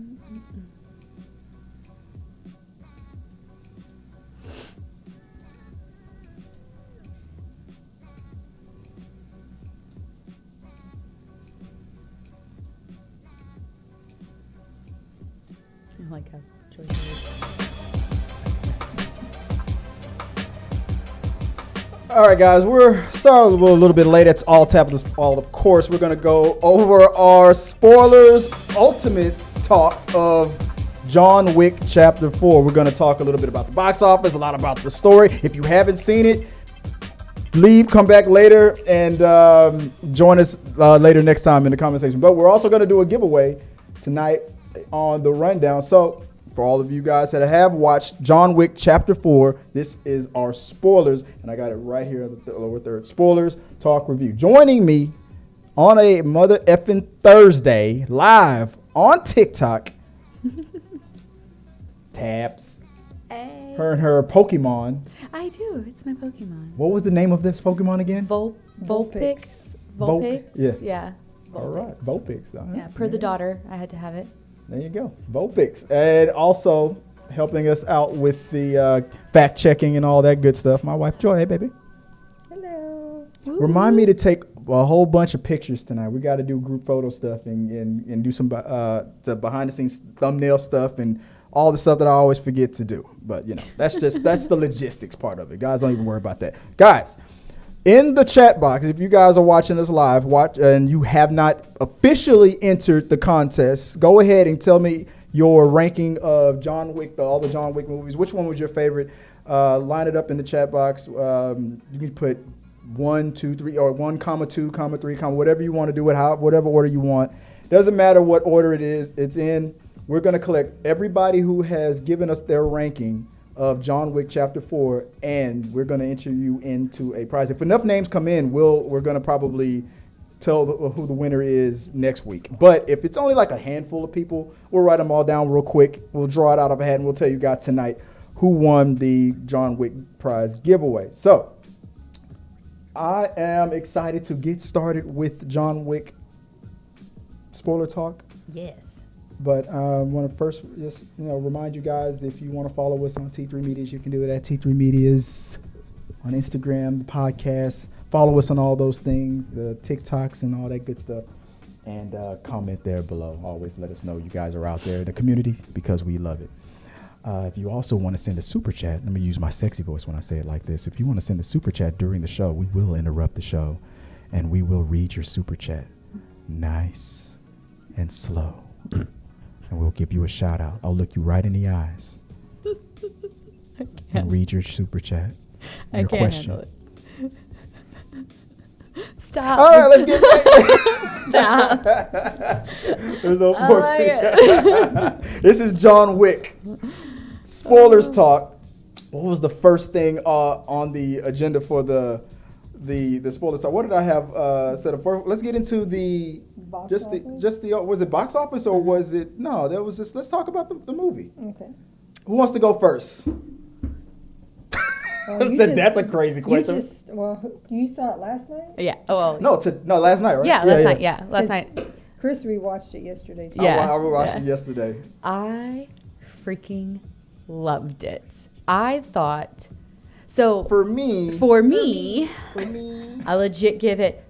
I like how George. All right, guys, we're sorry we're a little bit late. It's all Tabitha's fault, of course. We're going to go over our spoilers, ultimate talk of John Wick Chapter 4. We're going to talk a little bit about the box office, a lot about the story. If you haven't seen it, come back later and join us later next time in the conversation. But we're also going to do a giveaway tonight on the rundown. So for all of you guys that have watched John Wick Chapter 4, this is our spoilers, and I got it right here at the lower third. Spoilers Talk Review. Joining me on a mother effing Thursday, live on TikTok, Tabs. Hey. Her and her Pokemon. I do. It's my Pokemon. What was the name of this Pokemon again? Vulpix. Yeah. Yeah. All right. Vulpix. All right. Yeah. Per the daughter, I had to have it. There you go. Vulpix. And also helping us out with the fact checking and all that good stuff. My wife, Joy. Hey, baby. Hello. Remind me to take a whole bunch of pictures tonight. We got to do group photo stuff and do some behind the scenes thumbnail stuff and all the stuff that I always forget to do. But, that's the logistics part of it. Guys, don't even worry about that. Guys, in the chat box, if you guys are watching this live and you have not officially entered the contest, go ahead and tell me your ranking of John Wick, all the John Wick movies. Which one was your favorite? Line it up in the chat box. You can put 1, 2, 3, or 1, 2, 3, whatever you want to do it, whatever order you want. Doesn't matter what order it is, it's in. We're going to collect everybody who has given us their ranking of John Wick Chapter 4, and we're going to enter you into a prize. If enough names come in, we're going to probably tell who the winner is next week. But if it's only like a handful of people, we'll write them all down real quick. We'll draw it out of a hat, and we'll tell you guys tonight who won the John Wick prize giveaway. So I am excited to get started with John Wick spoiler talk. Yes. But I want to first just remind you guys, if you want to follow us on Th3 Medias, you can do it at Th3 Medias on Instagram, the podcast. Follow us on all those things, the TikToks and all that good stuff. And comment there below. Always let us know you guys are out there in the community because we love it. If you also want to send a super chat, let me use my sexy voice when I say it like this. If you want to send a super chat during the show, we will interrupt the show and we will read your super chat nice and slow. And we'll give you a shout out. I'll look you right in the eyes and read your super chat. Your question. Stop. All right, let's get back. Stop. There's no point. This is John Wick. Spoilers talk. What was the first thing on the agenda for the spoilers talk? What did I have set up for? Let's get into the was it box office or was it there was this. Let's talk about the movie. Okay. Who wants to go first? That's a crazy question. You saw it last night? Yeah. Well. No, last night, right? Yeah, last night. Yeah, last night. Chris rewatched it yesterday too. Yeah. I rewatched it yesterday. I freaking loved it. I thought so. For me, I legit give it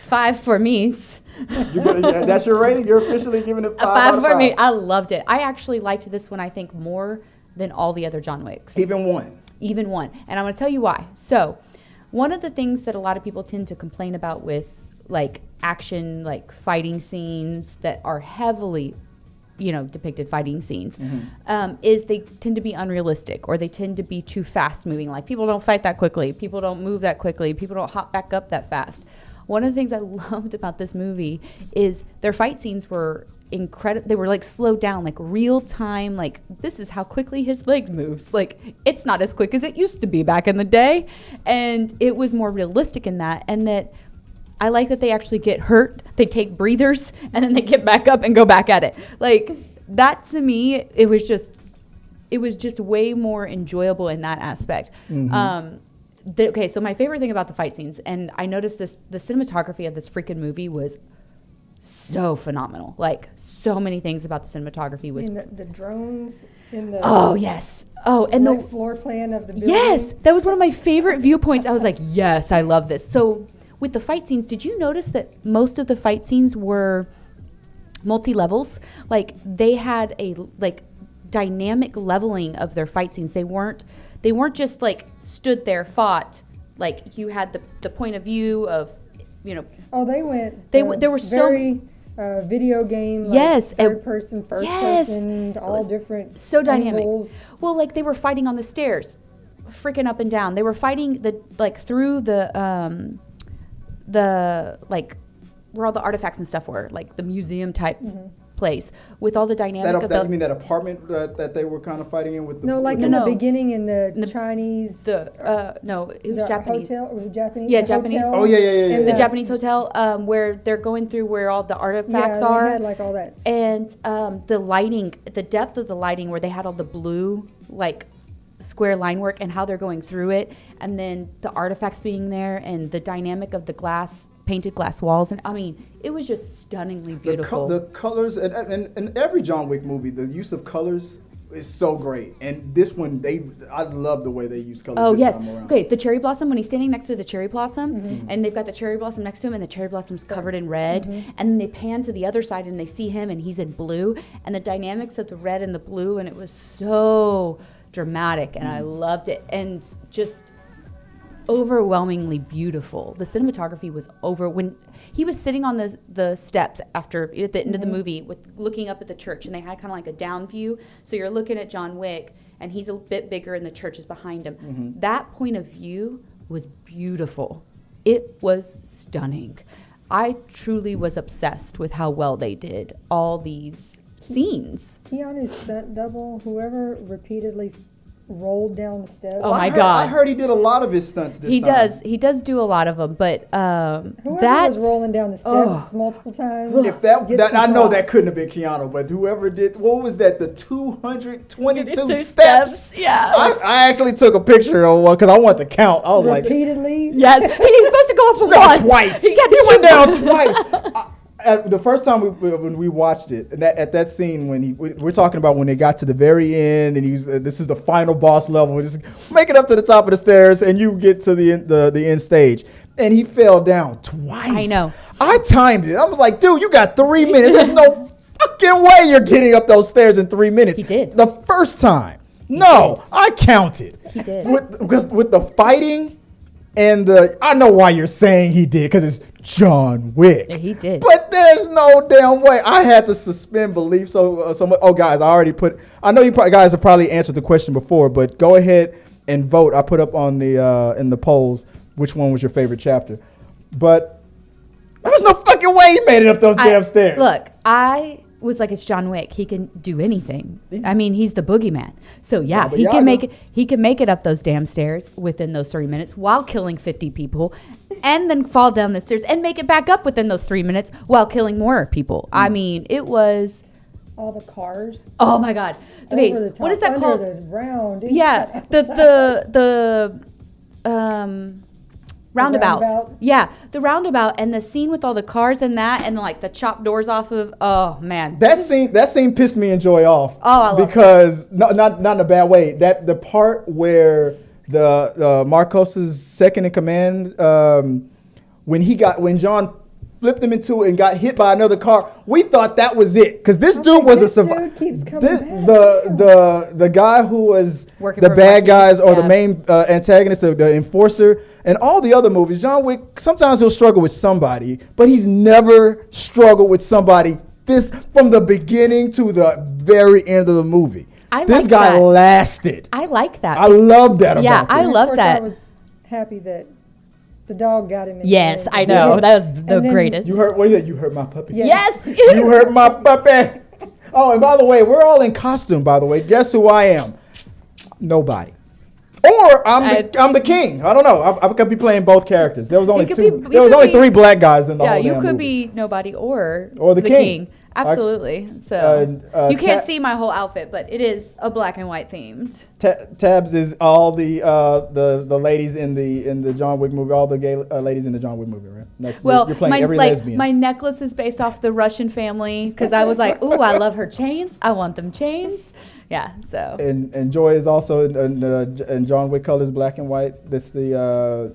5 for me's. That's your rating? You're officially giving it 5 for me. I loved it. I actually liked this one, I think, more than all the other John Wicks. Even one. And I'm going to tell you why. So one of the things that a lot of people tend to complain about with like action, like fighting scenes that are heavily, depicted fighting scenes, is they tend to be unrealistic or they tend to be too fast moving. Like people don't fight that quickly. People don't move that quickly. People don't hop back up that fast. One of the things I loved about this movie is their fight scenes were incredible. They were like slowed down, like real time. Like this is how quickly his legs moves. Like it's not as quick as it used to be back in the day, and it was more realistic in that. And that I like that they actually get hurt. They take breathers and then they get back up and go back at it. Like that to me, it was just way more enjoyable in that aspect. Mm-hmm. So my favorite thing about the fight scenes, and I noticed this, the cinematography of this freaking movie was so phenomenal. Like, so many things about the cinematography was. The drones in the. Oh, yes. Oh, and the floor plan of the building. Yes, that was one of my favorite viewpoints. I was like, yes, I love this. So with the fight scenes, did you notice that most of the fight scenes were multi-levels? Like, they had a dynamic leveling of their fight scenes. They weren't just like stood there, fought. Like, you had the point of view of, Oh, they went. There were very video game. Yes, third person, first person, all different. So dynamic. angles. Well, like, they were fighting on the stairs, freaking up and down. They were fighting through the where all the artifacts and stuff were, like the museum type place with all the dynamic of you mean that apartment that they were kind of fighting in with the the beginning in the Chinese no, it was Japanese hotel. Was it Japanese? Yeah, Japanese. Hotel. Oh yeah. The Japanese hotel where they're going through where all the artifacts they are. had like all that. And the lighting, the depth of the lighting, where they had all the blue like square line work and how they're going through it, and then the artifacts being there and the dynamic of the painted glass walls, and I mean, it was just stunningly beautiful. The colors, and every John Wick movie, the use of colors is so great. And this one, I love the way they use colors. Oh, this yes. time around. Okay, the cherry blossom, when he's standing next to the cherry blossom, and they've got the cherry blossom next to him, and the cherry blossom's covered in red, and then they pan to the other side, and they see him, and he's in blue, and the dynamics of the red and the blue, and it was so dramatic, and I loved it, and just overwhelmingly beautiful. The cinematography was when he was sitting on the steps at the end of the movie looking up at the church, and they had kind of like a down view, so you're looking at John Wick and he's a bit bigger and the church is behind him. That point of view was beautiful. It was stunning. I truly was obsessed with how well they did all these scenes. Keanu's stunt double, whoever repeatedly rolled down the steps. Oh my God! I heard he did a lot of his stunts this time. He does do a lot of them, but whoever was rolling down the steps multiple times. If that I know that couldn't have been Keanu, but whoever did, what was that? The 222 steps. Yeah. I actually took a picture of one because I wanted to count. I was repeatedly. Yes, and he's supposed to go up for once. Twice. He went down twice. The first time when we watched it, and at that scene when we're talking about when they got to the very end, and this is the final boss level, just make it up to the top of the stairs, and you get to the end stage, and he fell down twice. I know. I timed it. I was like, dude, you got 3 minutes. There's no fucking way you're getting up those stairs in 3 minutes. He did. The first time. No, I counted. He did. Because with the fighting and I know why you're saying he did, because it's John Wick. Yeah, he did. But there's no damn way. I had to suspend belief so much. Oh, guys, I know you guys have probably answered the question before, but go ahead and vote. I put up on in the polls which one was your favorite chapter. But there was no fucking way he made it up those damn stairs. Look, I was like, it's John Wick. He can do anything. I mean, he's the boogeyman. So yeah, he can make it. He can make it up those damn stairs within those 3 minutes while killing 50 people, and then fall down the stairs and make it back up within those 3 minutes while killing more people. I mean, it was all the cars. Oh my God. Okay, what is that called? The round. Yeah, the roundabout. Yeah, the roundabout, and the scene with all the cars and that, and like the chopped doors off of. Oh man, that scene pissed me and Joy off. Oh, I love because not in a bad way. That the part where the Marcos's second in command, when John flipped him into it and got hit by another car, we thought that was it, because this dude was a survivor. The guy who was working the bad guys or the main antagonist, the enforcer, and all the other movies, John Wick, sometimes he'll struggle with somebody, but he's never struggled with somebody this from the beginning to the very end of the movie. This guy lasted. I like that. I love that about him. Yeah, I love that. I was happy that the dog got him in Yes, the I know. That was the greatest. You heard what you said? You heard my puppy. Yes. You heard my puppy. Oh, and by the way, we're all in costume, by the way. Guess who I am? Nobody. Or I'm the king. I don't know. I could be playing both characters. There was only three black guys in the whole you could movie. be nobody or the king. Absolutely. So you can't Ta- see my whole outfit, but it is a black and white themed. Tabs is all the ladies in the John Wick movie, all the gay ladies in the John Wick movie, right? Well, you're playing every lesbian. My necklace is based off the Russian family because I was like, ooh, I love her chains. I want them chains. Yeah. So. And Joy is also in John Wick colors, black and white. That's the.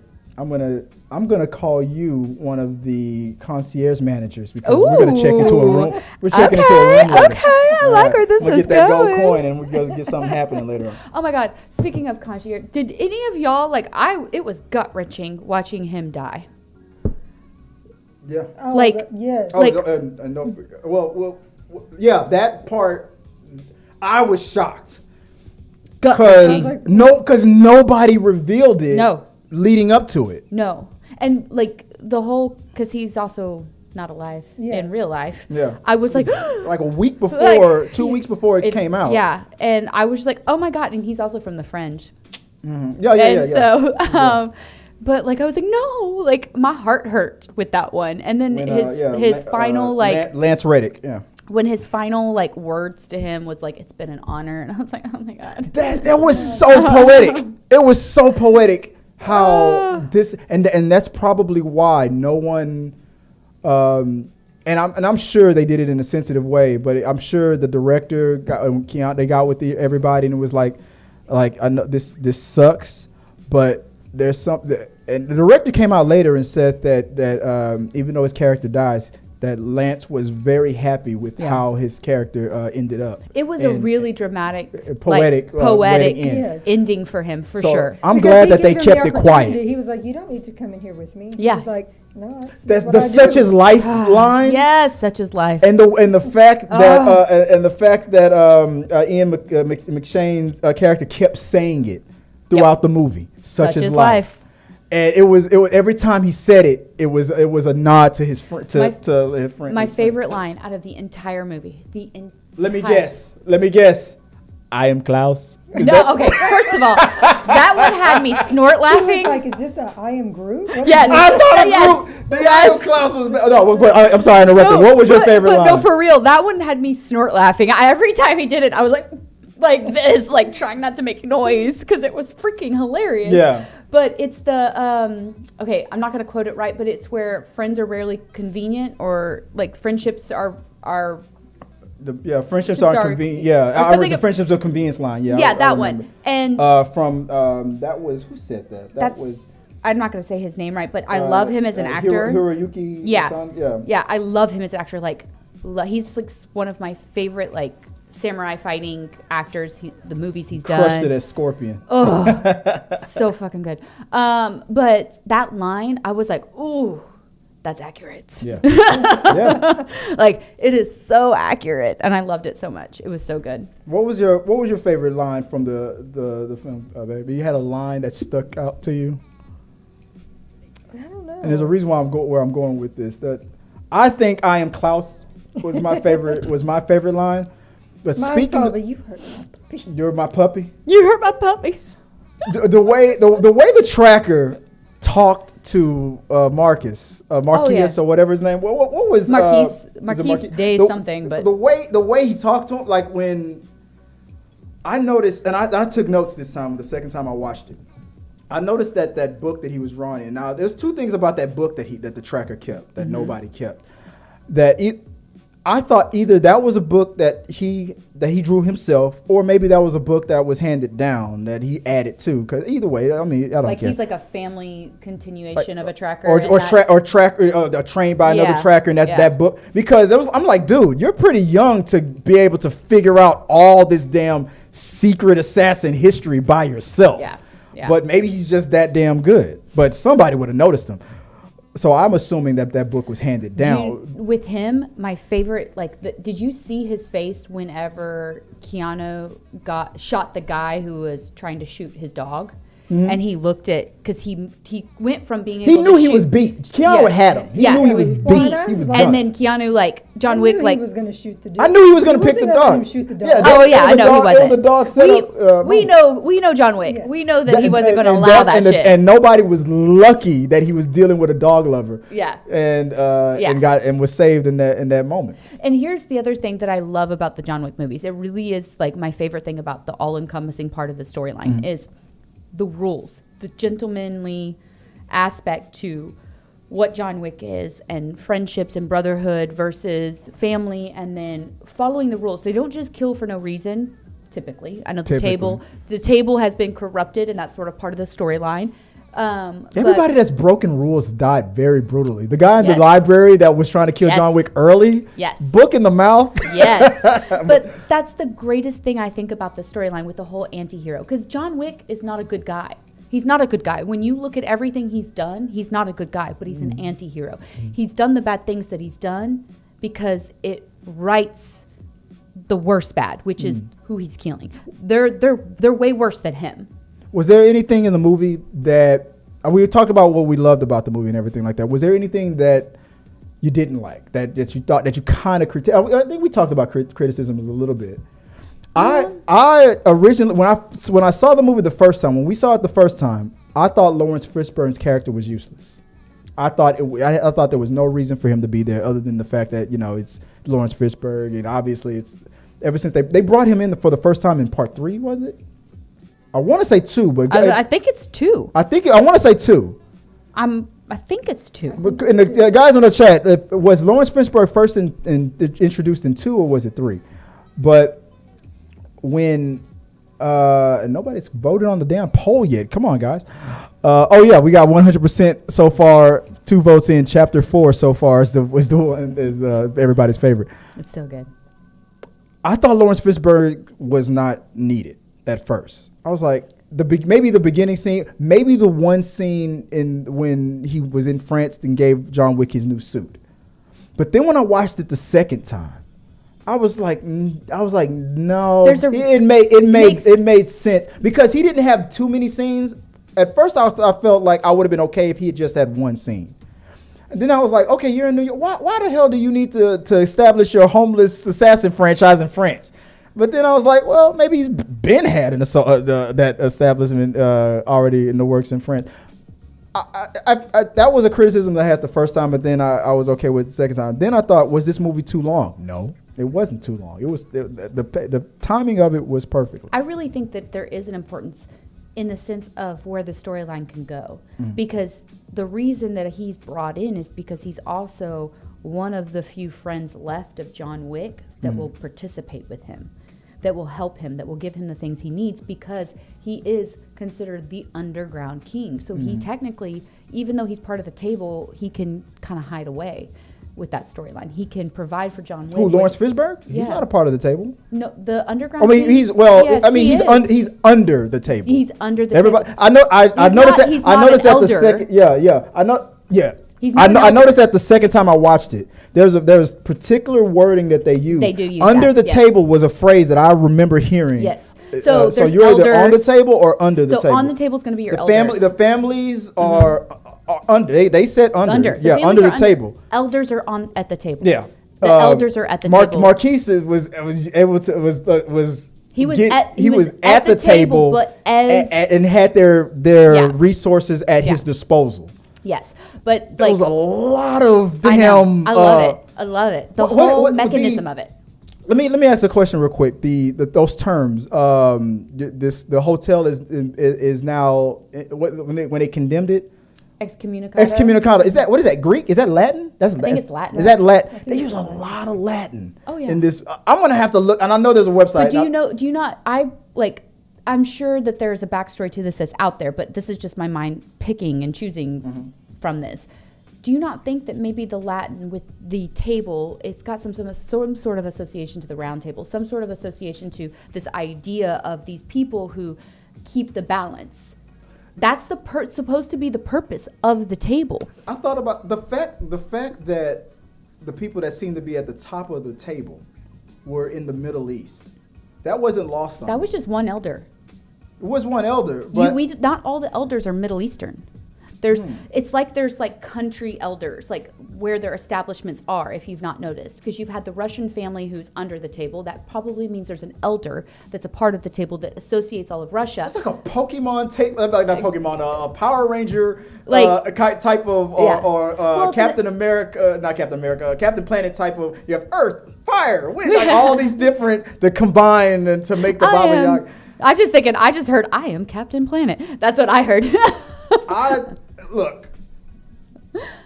I'm gonna call you one of the concierge managers because we're gonna check into a room. We're checking into a room later. Okay, I like where this is going. We'll get that gold coin and we're gonna get something happening later on. Oh my God! Speaking of concierge, did any of y'all it was gut wrenching watching him die. Yeah. Oh, Like- yes. Oh, like- yeah, that part, I was shocked Gut because wrenching. nobody revealed it. No. Leading up to it. No, and like the whole because he's also not alive Yeah. in real life. Yeah. I was like, Like a week before, Like, 2 weeks before it came out. Yeah, and I was just like, oh my God, and he's also from the Fringe. Mhm. Yeah. So, but like I was like, no, like my heart hurt with that one, and then his final Lance Reddick. Yeah. when his final like words to him was like, it's been an honor, and I was like, oh my God. That was so poetic. It was so poetic how this and that's probably why no one and I'm sure they did it in a sensitive way, but I'm sure the director got with everybody and it was like I know this sucks, but there's something. And the director came out later and said that even though his character dies, that Lance was very happy with how his character ended up. It was a really dramatic, poetic end. ending for him, for So sure. I'm Because glad he that they gave them the kept it quiet. opportunity. He was like, you don't need to come in here with me. Yeah. He was like, no, That's what I such do. his lifeline. Yes, such is life. And the fact that Ian McShane's character kept saying it throughout the movie, such is life. And it was every time he said it, it was a nod to his friend. His friend. My favorite line out of the entire movie. Let me guess. I am Klaus. Okay. First of all, that one had me snort He was laughing. like, is this a I am Groot? What is Yes. this? I thought Yes. the I am Klaus was. I'm sorry, I interrupted. What was your favorite line? No, for real, that one had me snort laughing. Every time he did it, I was like this, like trying not to make noise because it was freaking hilarious. Yeah. But it's the okay, I'm not gonna quote it right, but it's where friends are rarely convenient, or like friendships are friendships are convenient. Yeah, I heard the friendships are convenience line. Yeah, yeah, that I one. And from that was who said that? That was. I'm not gonna say his name right, but I love him as an actor. Hiroyuki. Yeah, I love him as an actor. Like, he's like one of my favorite like samurai fighting actors. The movies he's done. Crushed it as Scorpion. Oh, so fucking good. But that line, I was like, ooh, that's accurate. Yeah. Yeah. Like, it is so accurate, and I loved it so much. It was so good. What was your favorite line from the film, baby? You had a line that stuck out to you. I don't know. And there's a reason why where I'm going with this. That I think I am Klaus was my favorite line. But Mine's speaking probably, you hurt my puppy. You're my puppy. You hurt my puppy. The way the tracker talked to Marcus, Marquis or whatever his name. What was Marquis Day something? But the way he talked to him, like when I noticed, and I took notes this time, the second time I watched it. I noticed that book that he was drawing in. Now, there's two things about that book that the tracker kept that nobody kept. I thought either that was a book that he drew himself, or maybe that was a book that was handed down that he added to. Because either way, I mean, I don't care. He's like a family continuation of a tracker, trained by another tracker, and that's that book. Because I'm like, dude, you're pretty young to be able to figure out all this damn secret assassin history by yourself. Yeah. Yeah. But maybe he's just that damn good. But somebody would have noticed him. So I'm assuming that book was handed down. With him, my favorite, did you see his face whenever Keanu shot the guy who was trying to shoot his dog? and he looked at, because he went from being able He to knew he shoot- was beat. Keanu had him. He knew he was beat. Well, He was and done. and then Keanu, like, I John knew Wick, he like, was going to shoot the dude. I knew he was going to pick the wasn't gonna let dog. him shoot the dog. Yeah, oh that- yeah, I it was a know he dog- wasn't. It was a dog setup. we know John Wick. We know that he wasn't going to allow that shit. And nobody was lucky that he was dealing with a dog lover. Yeah. And was saved in that moment. And here's the other thing that I love about the John Wick movies. It really is like my favorite thing about the all-encompassing part of the storyline is the rules, the gentlemanly aspect to what John Wick is, and friendships and brotherhood versus family, and then following the rules. They don't just kill for no reason. Typically, I know the table has been corrupted, and that's sort of part of the storyline. Everybody that's broken rules died very brutally. The guy in Yes. the library that was trying to kill Yes. John Wick early, Yes. book in the mouth. Yes. But that's the greatest thing I think about the storyline with the whole anti-hero. Because John Wick is not a good guy. He's not a good guy. When you look at everything he's done, he's not a good guy, but he's an anti-hero. He's done the bad things that he's done because it rights the worst bad, which is who he's killing. They're way worse than him. Was there anything in the movie that we talked about what we loved about the movie and everything like that? Was there anything that you didn't like that you thought that you kind of criticized? I think we talked about criticism a little bit. I originally when I saw the movie the first time, when we saw it the first time, I thought Lawrence Fishburne's character was useless. I thought there was no reason for him to be there other than the fact that it's Lawrence Fishburne, and obviously it's ever since they brought him in for the first time in part 3, was it? I want to say 2, but I think it's 2. I want to say 2. I think it's 2. But and the guys in the chat, was Lawrence Fishburne first introduced in 2 or was it 3? But when nobody's voted on the damn poll yet. Come on, guys. Oh yeah, we got 100% so far. 2 votes in. Chapter 4 so far is the one is everybody's favorite. It's so good. I thought Lawrence Fishburne was not needed at first. I was like, maybe the beginning scene, maybe the one scene when he was in France and gave John Wick his new suit. But then when I watched it the second time, I was like, no. It made sense because he didn't have too many scenes. At first, I felt like I would have been okay if he had just had one scene. And then I was like, okay, you're in New York. Why the hell do you need to establish your homeless assassin franchise in France? But then I was like, well, maybe he's been had that establishment already in the works in France. That was a criticism that I had the first time, but then I was okay with it the second time. Then I thought, was this movie too long? No, it wasn't too long. It was the timing of it was perfect. I really think that there is an importance in the sense of where the storyline can go, because the reason that he's brought in is because he's also one of the few friends left of John Wick that will participate with him, that will help him, that will give him the things he needs, because he is considered the underground king. So he technically, even though he's part of the table, he can kind of hide away with that storyline. He can provide for John Wick. Who, Lawrence Fishburne? Yeah. He's not a part of the table. No, the underground. I mean, king? he's under the table. He's under the Everybody, table. I noticed that. He's I not noticed an that the elder. second. Yeah. I know. Yeah. He's not an I elder. noticed that the second time I watched it. There's particular wording that they use. They do use under that, the yes. table was a phrase that I remember hearing. Yes. So there's you're either on the elders. table or under the So table. on the table is going to be your the elders. The families are under. They said under. Under. Yeah, families under are the table. Elders are at the table. Yeah. The elders are at the table. Marquise was able to He was at the table, but and had their Yeah. resources at his disposal. Yes, but There like was a lot of I know. damn. I love it. I love it. The whole mechanism of it. Let me ask a question real quick. Those terms. The hotel is now when they condemned it. Excommunicado. Excommunicado. What is that? Greek? Is that Latin? I think it's Latin. Is that Latin? They use a lot of Latin. Oh, yeah. In this, I'm gonna have to look, and I know there's a website. But do you not? I'm sure that there's a backstory to this that's out there, but this is just my mind picking and choosing from this. Do you not think that maybe the Latin with the table, it's got some sort of association to the round table, some sort of association to this idea of these people who keep the balance? That's supposed to be the purpose of the table. I thought about the fact that the people that seemed to be at the top of the table were in the Middle East. That wasn't lost on That me. was just one elder. was one elder, but Not all the elders are Middle Eastern. It's like there's like country elders, like where their establishments are, if you've not noticed. Because you've had the Russian family who's under the table. That probably means there's an elder that's a part of the table that associates all of Russia. It's like a Pokemon a Power Ranger type of, or Captain America, not Captain America, Captain Planet type of, you have Earth, Fire, Wind, like all these different, to combine and to make the Baba Yaga. I just heard, I am Captain Planet. That's what I heard. Look,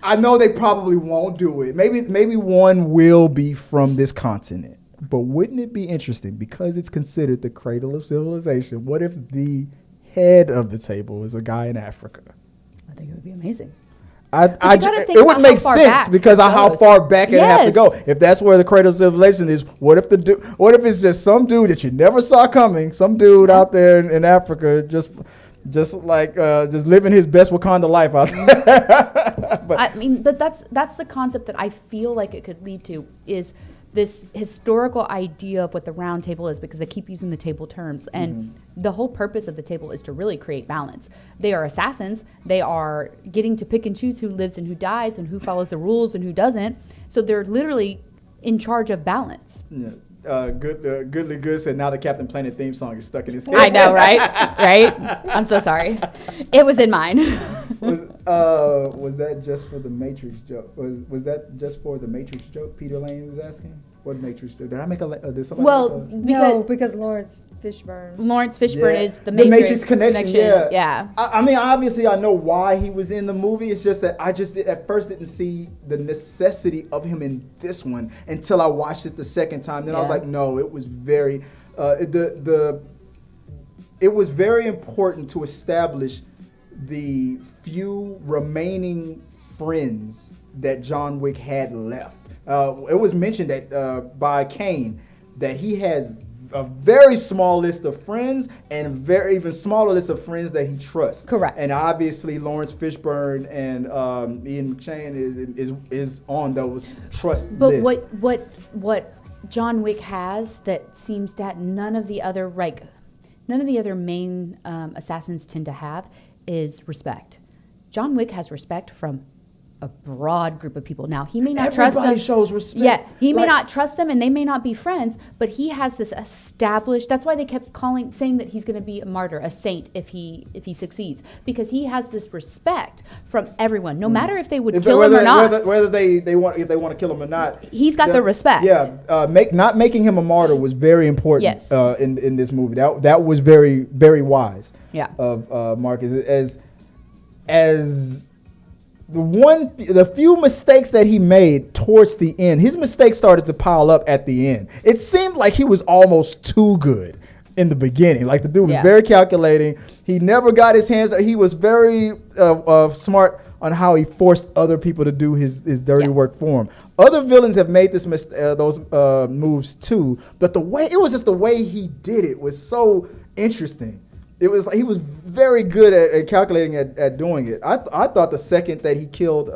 I know they probably won't do it. Maybe one will be from this continent. But wouldn't it be interesting, because it's considered the cradle of civilization? What if the head of the table is a guy in Africa? I think it would be amazing. It would make sense because of how far back it have to go. If that's where the cradle of civilization is, what if it's just some dude that you never saw coming, some dude out there in Africa just living his best Wakanda life out there. but that's the concept that I feel like it could lead to, is this historical idea of what the round table is, because they keep using the table terms. And the whole purpose of the table is to really create balance. They are assassins. They are getting to pick and choose who lives and who dies and who follows the rules and who doesn't. So they're literally in charge of balance. Yeah. Goodly Good said now the Captain Planet theme song is stuck in his head. I know, right? Right? I'm so sorry. It was in mine. Was that just for the Matrix joke? Was that just for the Matrix joke Peter Lane was asking? What Matrix joke? Did I make did somebody because Lawrence Fishburne. Is the Matrix connection. Yeah. I mean, obviously, I know why he was in the movie. It's just that I just at first didn't see the necessity of him in this one until I watched it the second time. Then I was like, no, it was very it was very important to establish the few remaining friends that John Wick had left. It was mentioned that by Kane that he has a very small list of friends and a very even smaller list of friends that he trusts. Correct. And obviously Lawrence Fishburne and Ian McShane is on those trust lists. But what John Wick has that seems to have none of the other main assassins tend to have is respect. John Wick has respect from a broad group of people. Now, he may not trust them. Everybody shows respect. Yeah, he may not trust them and they may not be friends, but he has this established, that's why they kept saying that he's going to be a martyr, a saint if he succeeds, because he has this respect from everyone, no matter if they would kill him or not. Whether they want to kill him or not. He's got the respect. Yeah, not making him a martyr was very important. Yes. In this movie. That was very, very wise. Yeah. Of Marcus as the few mistakes that he made towards the end, his mistakes started to pile up at the end. It seemed like he was almost too good in the beginning. Like the dude was very calculating. He never got his hands. He was very smart on how he forced other people to do his dirty work for him. Other villains have made those moves too, but the way he did it was so interesting. It was like he was very good at calculating at doing it. I thought the second that he killed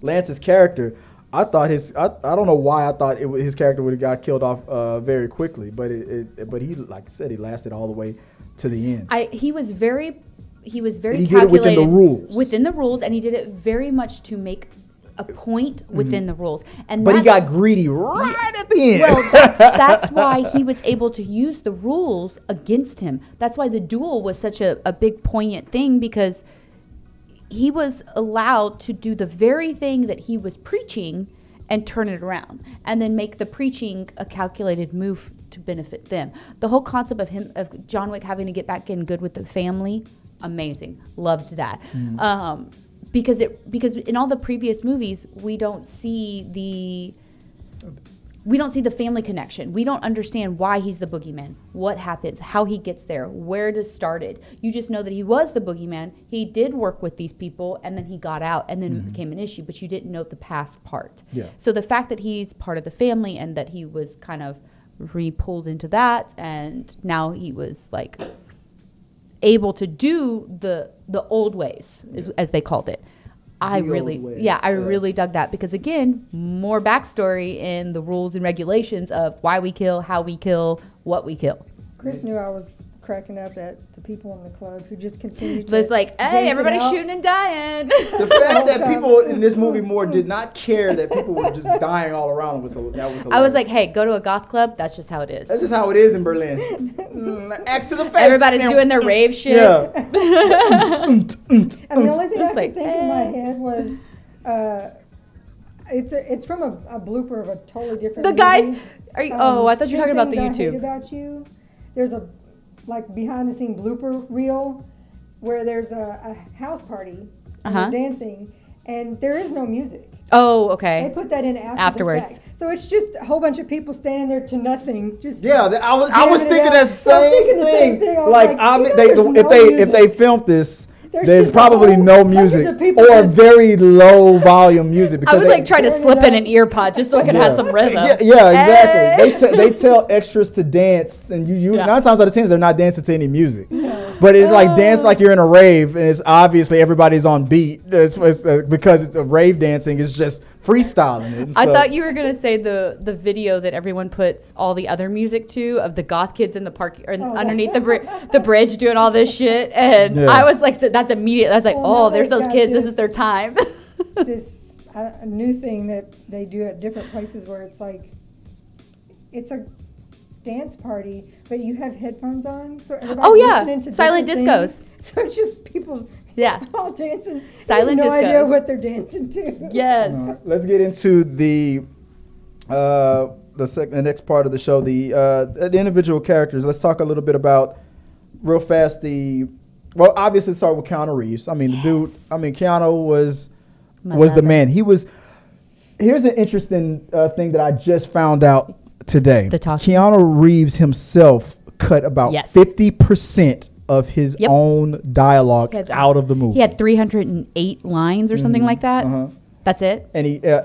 Lance's character, I don't know why I thought his character would have got killed off very quickly, but he, like I said, he lasted all the way to the end. He was very he calculated did it within the rules. Within the rules, and he did it very much to make a point within the rules. But he got greedy right at the end. Well, that's why he was able to use the rules against him. That's why the duel was such a big poignant thing, because he was allowed to do the very thing that he was preaching and turn it around and then make the preaching a calculated move to benefit them. The whole concept of John Wick having to get back in good with the family, amazing. Loved that. Because in all the previous movies we don't see the family connection. We don't understand why he's the boogeyman, what happens, how he gets there, where it started. You just know that he was the boogeyman. He did work with these people, and then he got out, and then it became an issue. But you didn't know the past part. Yeah. So the fact that he's part of the family and that he was kind of re-pulled into that, and now he was like able to do the old ways, as they called it. I really dug that, because again, more backstory in the rules and regulations of why we kill, how we kill, what we kill. Chris knew I was cracking up at the people in the club who just continue to. Liz like, hey, dance it everybody's out. shooting and dying. The fact that people in this movie more did not care that people were just dying all around was hilarious. I was like, hey, go to a goth club. That's just how it is. that's just how it is in Berlin. Axe to the face. Everybody's doing their rave shit. Yeah. And the only thing I It's could like, think in my head was, it's from a blooper of a totally different. The movie. guys, are you, I thought you were 10 talking about the Things I Hate YouTube. About You. There's a behind the scene blooper reel where there's a house party and they're dancing and there is no music. Oh, They okay. put that in Afterwards. the fact. So it's just a whole bunch of people standing there to nothing. Just Yeah, I was jamming it thinking out. that I was same thinking the same thing. thing. I was Like, like, I mean, you know, they, there's if no they filmed this, There's there's just a probably whole no bunch music of people or just- very low volume music I because was they, like trying to slip in an ear pod just so I could have some rhythm. Yeah, exactly. Hey. They tell extras to dance, and you Yeah. 9 times out of 10 they're not dancing to any music. But it's like dance like you're in a rave, and it's obviously everybody's on beat. It's because it's a rave dancing. It's just freestyling it. And I stuff. thought you were gonna say the video that everyone puts all the other music to of the goth kids in the park or underneath the bridge doing all this shit, and Yeah. I was like, so that's immediate. I was like, Well, oh, now there's they've those got kids. This this- is their time. this a new thing that they do at different places where it's like it's a dance party, but you have headphones on, so everybody's Oh, yeah. listening to Silent different discos. things. So it's just people Yeah. all dancing. Silent no idea discos. what they're dancing to. Yes. Let's get into the next part of the show, the individual characters. Let's talk a little bit about real fast well, obviously start with Keanu Reeves. I mean, the dude. I mean, Keanu was My the brother. man. He was. Here's an interesting thing that I just found out today. The talking. Keanu Reeves himself cut about Yes. 50% of his Yep. own dialogue He had- out of the movie. He had 308 lines or something like that. Uh-huh. That's it. And he A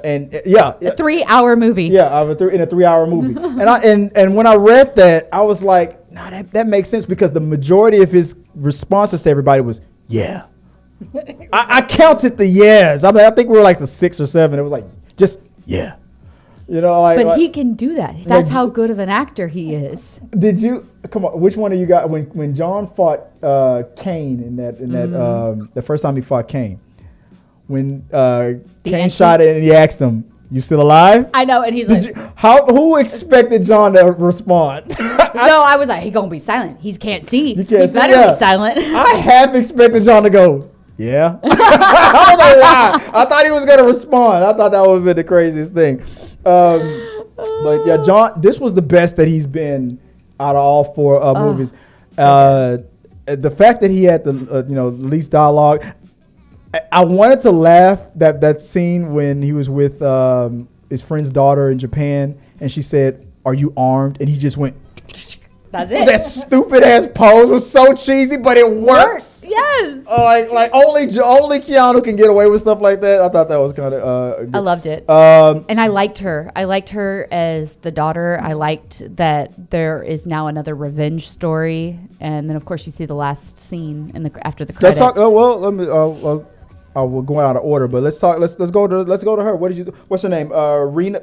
3-hour movie. Yeah, in a 3-hour movie. and when I read that, I was like, nah, that makes sense because the majority of his responses to everybody was, yeah. I counted the yes. I mean, I think we were like the 6 or 7. It was like, just, yeah. You know, like. But he can do that. That's how good of an actor he is. Did you, come on, which one of you got, when John fought Kane in that the first time he fought Kane, when Kane entry? shot it and he asked him, you still alive? I know, and he's like, Who expected John to respond? no, I was like, he gonna be silent. He can't see. You can't he see, better yeah. be silent. I half expected John to go, yeah. I don't know why. I thought he was gonna respond. I thought that would have been the craziest thing. But yeah, John, this was the best that he's been out of all 4 movies. The fact that he had the least dialogue. I wanted to laugh that scene when he was with his friend's daughter in Japan, and she said, "Are you armed?" And he just went. That's it. That stupid ass pose was so cheesy, but it works. Yes. Like only Keanu can get away with stuff like that. I thought that was kind of. I loved it. Um, And I liked her. I liked her as the daughter. I liked that there is now another revenge story. And then, of course, you see the last scene after the let's credits. talk. Well, let me. We're going out of order, but let's talk. Let's go to her. What's her name? Rina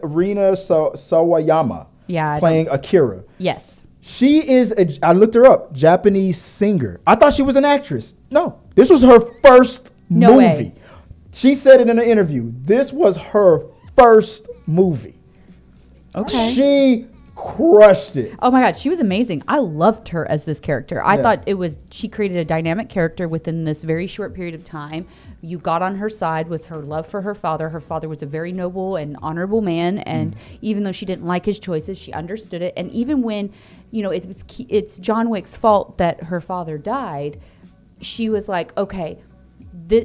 Sawayama. Yeah. Playing Akira. Yes. She is, I looked her up, Japanese singer. I thought she was an actress. No, this was her first No movie. way. She said it in an interview. This was her first movie. Okay. She crushed it. Oh my God, she was amazing. I loved her as this character. I Yeah. thought she created a dynamic character within this very short period of time. You got on her side with her love for her father. Her father was a very noble and honorable man, and even though she didn't like his choices, she understood it. And even when, it's John Wick's fault that her father died, she was like, okay,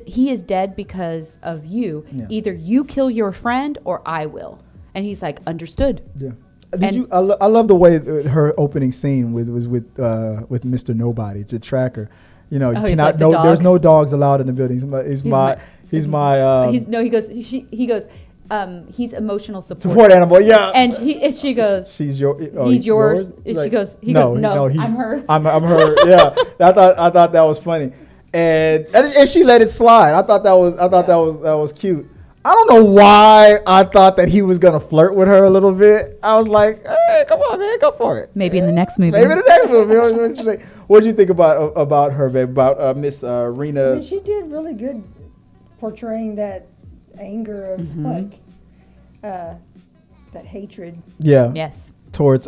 he is dead because of you. Yeah. Either you kill your friend or I will. And he's like, understood. Yeah. And- I love the way her opening scene was with Mr. Nobody, the tracker. You know, you Oh, he's cannot like the dog. there's no dogs allowed in the building. He's my he's emotional support. support animal. Yeah. And she goes, She's yours. he's yours. He Like, goes, no, I'm hers. I'm her. Yeah. I thought that was funny, and she let it slide. I thought that was cute. I don't know why I thought that he was gonna flirt with her a little bit. I was like, hey, come on, man, go for it. Maybe in the next movie. Maybe the next movie. What do you think about her, babe? About Miss Rena? She did really good portraying that anger of that hatred. Yeah. Yes. Towards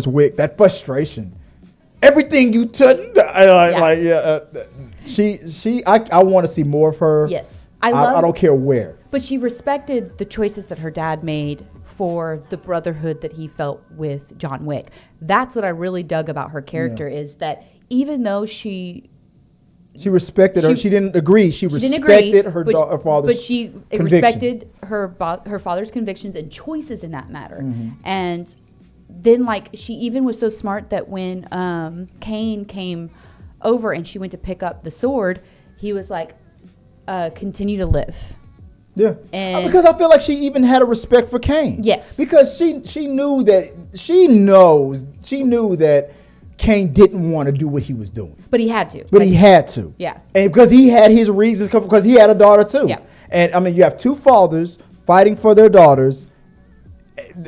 Wick, that frustration. Everything you touch, I want to see more of her. Yes. I don't care where. But she respected the choices that her dad made for the brotherhood that he felt with John Wick. That's what I really dug about her character is that even though she respected her. She didn't agree. She respected her father's but she respected her father's convictions and choices in that matter. And then, like, she even was so smart that when Cain came over and she went to pick up the sword, he was like, continue to live. Yeah, and because I feel like she even had a respect for Cain. Yes, because she knew that Cain didn't want to do what he was doing, but he had to. He had to. Yeah, and because he had his reasons, because he had a daughter too. Yeah, and I mean, you have two fathers fighting for their daughters.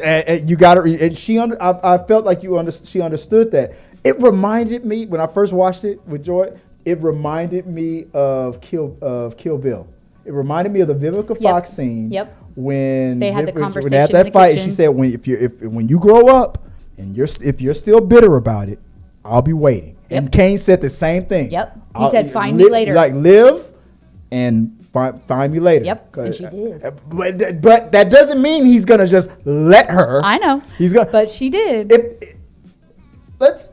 And you got her, and I felt like she understood that. It reminded me when I first watched it with Joy. It reminded me of Kill Bill. It reminded me of the Vivica Fox scene. Yep. When they had the conversation. When they had that fight, she said, "When you grow up, and if you're still bitter about it, I'll be waiting." Yep. And Cain said the same thing. Yep. He said, "Find me later." Like live, and find me later. Yep. And she did. But that doesn't mean he's gonna just let her. I know. But she did. Let's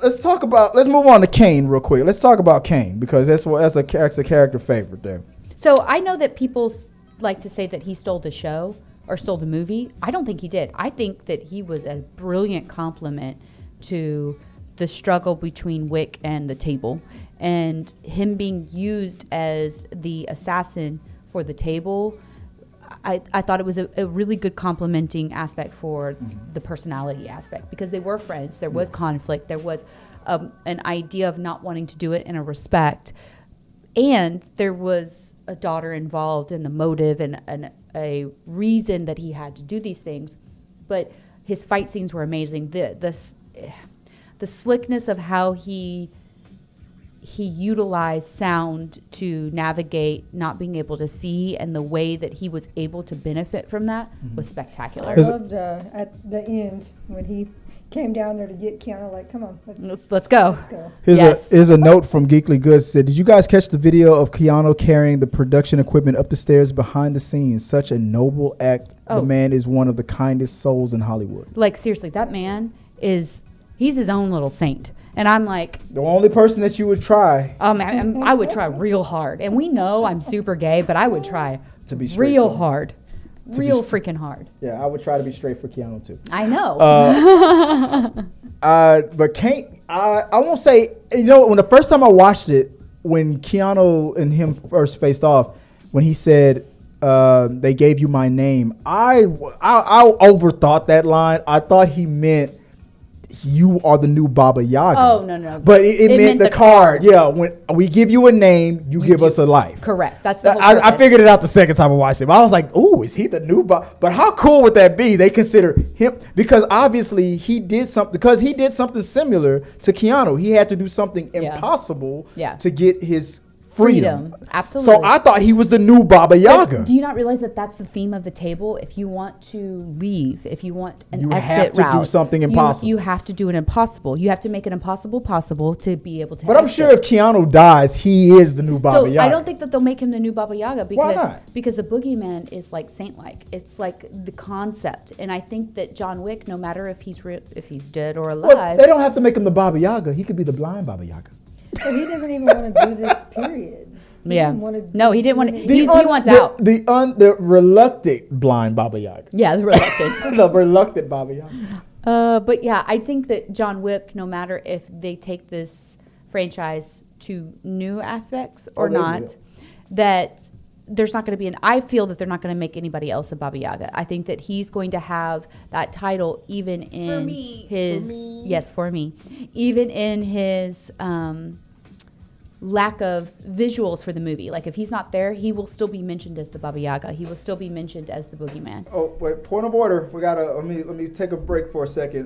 move on to Cain real quick. Let's talk about Cain because that's a character favorite there. So I know that people like to say that he stole the show or stole the movie. I don't think he did. I think that he was a brilliant compliment to the struggle between Wick and the table, and him being used as the assassin for the table. I thought it was a really good complimenting aspect for the personality aspect, because they were friends. There was conflict. There was an idea of not wanting to do it in a respect. And there was a daughter involved in the motive and a reason that he had to do these things. But his fight scenes were amazing. The slickness of how he utilized sound to navigate not being able to see, and the way that he was able to benefit from that was spectacular. I loved at the end when he came down there to get Keanu, like, come on, let's go. Here's a note from Geekly Goods. Said, did you guys catch the video of Keanu carrying the production equipment up the stairs behind the scenes? Such a noble act. The man is one of the kindest souls in Hollywood. Like, seriously, that man he's his own little saint. And I'm like, the only person that you would try. Man, I would try real hard. And we know I'm super gay, but I would try to be real hard. Real freaking hard. Yeah, I would try to be straight for Keanu too. I know. But Cain, I won't say, when the first time I watched it, when Keanu and him first faced off, when he said, they gave you my name, I overthought that line. I thought he meant, you are the new Baba Yaga. Oh, no. But it meant the card. Yeah, when we give you a name, you give us a life. Correct. That's the whole I figured it out the second time I watched it. But I was like, ooh, is he the new Baba? But how cool would that be? They consider him, because obviously he did something similar to Keanu. He had to do something impossible to get his freedom. Absolutely. So I thought he was the new Baba Yaga. But do you not realize that that's the theme of the table? If you want to leave, if you want an exit route, you have to do something impossible. You have to do an impossible. You have to make an impossible possible to be able to. But I'm sure if Keanu dies, he is the new Baba Yaga. I don't think that they'll make him the new Baba Yaga because why not? Because the boogeyman is like saint-like. It's like the concept, and I think that John Wick, no matter if he's dead or alive, well, they don't have to make him the Baba Yaga. He could be the blind Baba Yaga. But he doesn't even want to do this, period. He didn't want to. He wants out. The reluctant blind Baba Yaga. Yeah, the reluctant. The reluctant Baba Yaga. But yeah, I think that John Wick, no matter if they take this franchise to new aspects or not, that there's not going to be I feel that they're not going to make anybody else a Baba Yaga. I think that he's going to have that title even in his. For me. Yes, for me. Even in his lack of visuals for the movie. Like if he's not there, he will still be mentioned as the Baba Yaga. He will still be mentioned as the boogeyman. Oh wait, point of order. We gotta let me take a break for a second.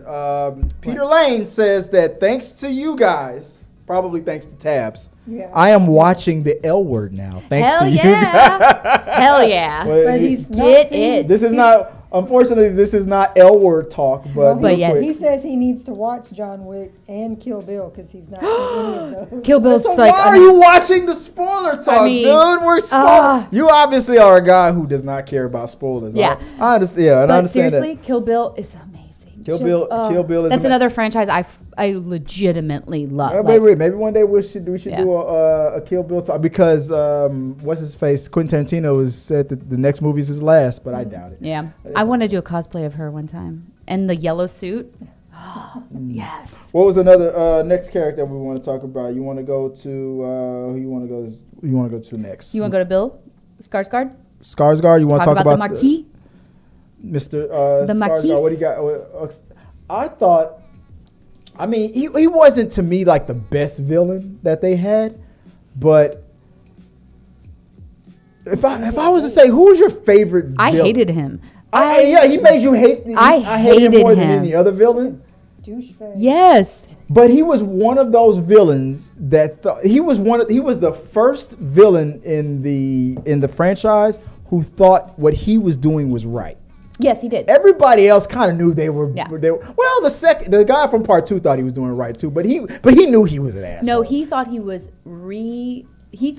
Peter Lane says that thanks to you guys, probably thanks to Tabs, I am watching the L Word now. Thanks Hell to yeah. you guys. Hell yeah. But he's not Get seen it. This is not. Unfortunately, this is not L Word talk, but But yes. He says he needs to watch John Wick and Kill Bill because he's not seen any of those. Kill Bill's So like why are you watching the spoiler talk, mean, dude? We're spoiled. You obviously are a guy who does not care about spoilers. Yeah. I understand. Yeah, and I but understand seriously, that. Kill Bill is amazing. Kill Bill is that's another franchise I legitimately love. Maybe one day we should do Yeah. a Kill Bill talk because what's his face Quentin Tarantino has said that the next movie is his last, but I doubt it. Yeah, I want to do a cosplay of her one time and the yellow suit. Yes. What was another next character we want to talk about? You want to go to who you want to go? You want to go to next? You want to go to Bill Skarsgård? Skarsgård. You want to talk about the Marquis? Mr. The Marquis. Skarsgård, what do you got? I thought, I mean, he wasn't to me like the best villain that they had, but if I was to say who was your favorite villain? I hated him. He made you hate. I hated him more than any other villain. Douchebag. Yes. But he was one of those villains that he was the first villain in the franchise who thought what he was doing was right. Yes, he did. Everybody else kind of knew they were. Yeah. Well, the guy from part 2 thought he was doing it right too, but he knew he was an asshole. No, he thought he was what's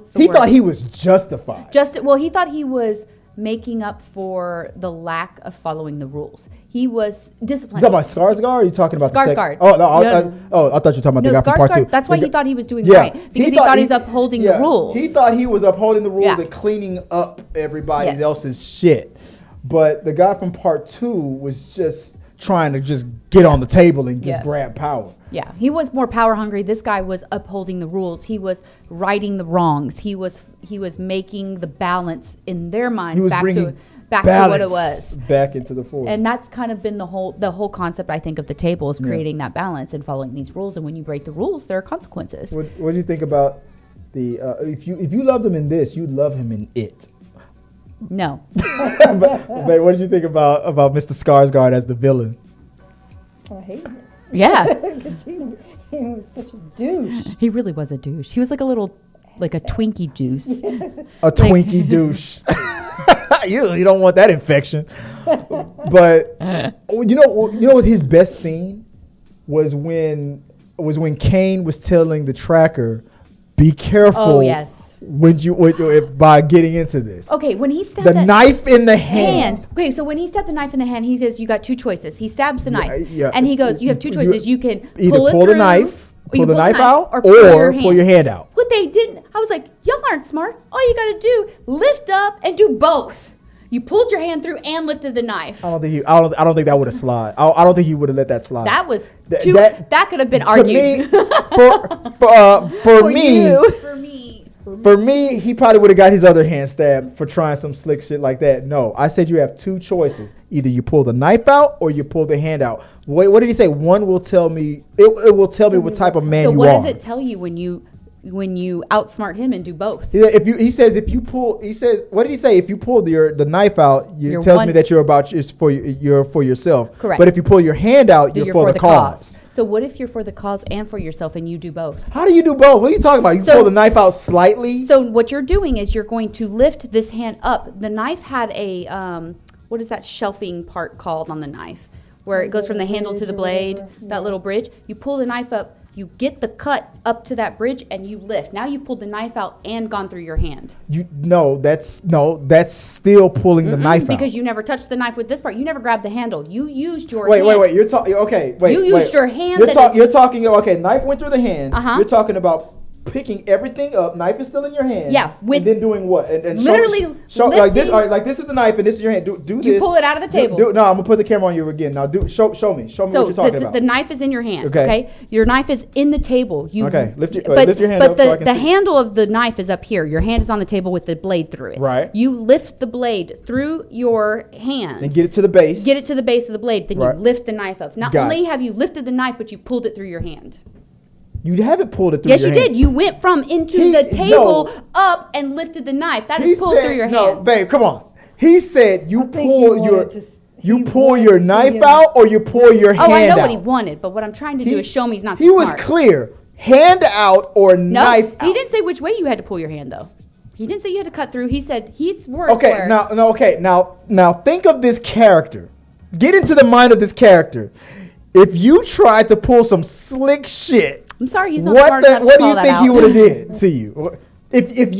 the He word? thought he was justified. He thought he was making up for the lack of following the rules. He was disciplined. You talking about Skarsgård? Or are you talking about Skarsgård. Oh no! I thought you were talking about the guy from part 2. That's why he thought he was doing right because he thought he was upholding the rules. He thought he was upholding the rules Yeah. and cleaning up everybody Yes. else's shit. But the guy from part 2 was just trying to just get on the table and just Yes. grab power. Yeah, he was more power hungry. This guy was upholding the rules. He was righting the wrongs. He was making the balance in their minds He was back bringing to what it was. back into the fold. And that's kind of been the whole concept, I think, of the table is creating that balance and following these rules. And when you break the rules, there are consequences. What do you think about the if you loved him in this, you'd love him in it? No. but what did you think about Mr. Skarsgård as the villain? I hate him. Yeah. Because he was such a douche. He really was a douche. He was like a Twinkie juice. A Twinkie douche. You don't want that infection. But you know what his best scene was when Kane was telling the tracker, "Be careful." Oh, yes. By getting into this. Okay, when he stabbed the that knife in the hand. Okay, so when he stabbed the knife in the hand, he says, "You got two choices." He stabs the knife, yeah. and he goes, "You have two choices. You can Either pull it pull the through, knife, or you pull the knife out, or or pull your hand out." What they didn't, I was like, "Y'all aren't smart. All you got to do, lift up and do both." You pulled your hand through and lifted the knife. I don't think that would have slid. I don't think he would have let that slide. That was that could have been to argued. For me, he probably would have got his other hand stabbed for trying some slick shit like that. No, I said you have two choices. Either you pull the knife out or you pull the hand out. What did he say? One will tell me, it will tell me what type of man So you what are. does it tell you when you outsmart him and do both? What did he say? If you pull the knife out, it tells me that you're for yourself. Correct. But if you pull your hand out, you're for the cause. So what if you're for the cause and for yourself and you do both? How do you do both? What are you talking about? You pull the knife out slightly? So what you're doing is you're going to lift this hand up. The knife had a, what is that shelving part called on the knife? Where it goes from the handle to the blade, that little bridge. You pull the knife up, you get the cut up to that bridge and you lift. Now you've pulled the knife out and gone through your hand. That's still pulling the knife out. Because you never touched the knife with this part. You never grabbed the handle. You used your hand. Wait. You're talking, okay, wait. You used your hand. You're talking, okay, knife went through the hand. Uh-huh. You're talking about picking everything up, knife is still in your hand. Yeah. And then doing what? And literally show like this. All right, like this is the knife and this is your hand. Do this. You pull it out of the table. No, I'm going to put the camera on you again. Now show me. Show me what you're talking about. The knife is in your hand, okay? Your knife is in the table. Lift your hand up so I can the see. handle of the knife is up here. Your hand is on the table with the blade through it. Right. You lift the blade through your hand. And get it to the base. Get it to the base of the blade. Then Right. you lift the knife up. Not Got only it. have you lifted the knife, but you pulled it through your hand. You haven't pulled it through Yes, your you hand. did. You went from into the table up and lifted the knife. That is pulled through your hand. No, babe, come on. He said you I think he pull wanted your to- you he pull wanted your to see knife him. out or you pull your hand out. Oh, I know what he wanted, but what I'm trying to do is show me he's not so He was smart. clear. Hand out or No, knife out. he didn't say which way you had to pull your hand, though. He didn't say you had to cut through. He said he's words Okay, were- now think of this character. Get into the mind of this character. If you tried to pull some slick shit, I'm sorry, he's not smart enough to what do call you that think out. he would have did to you? If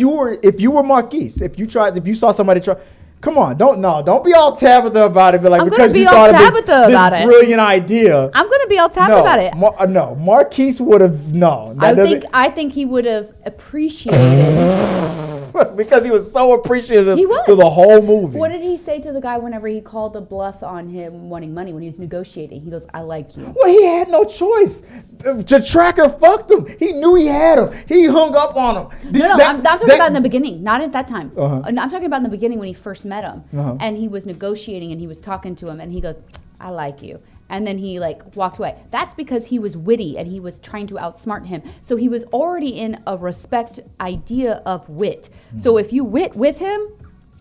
you were Marquise, if you saw somebody try, come on, don't be all Tabatha about it. But like I'm gonna because be you all thought of Tabatha about this it. brilliant idea. I'm gonna be all tapped No, about it. no, Marquise would have no. that doesn't- I think he would have appreciated. because he was so appreciative He was. through the whole movie. What did he say to the guy whenever he called the bluff on him wanting money when he was negotiating? He goes, "I like you." Well, he had no choice. The tracker fucked him. He knew he had him. He hung up on him. No, I'm talking about in the beginning, not at that time. Uh-huh. I'm talking about in the beginning when he first met him, Uh-huh. and he was negotiating and he was talking to him, and he goes, "I like you," and then he like walked away. That's because he was witty and he was trying to outsmart him. So he was already in a respect idea of wit. So if you wit with him,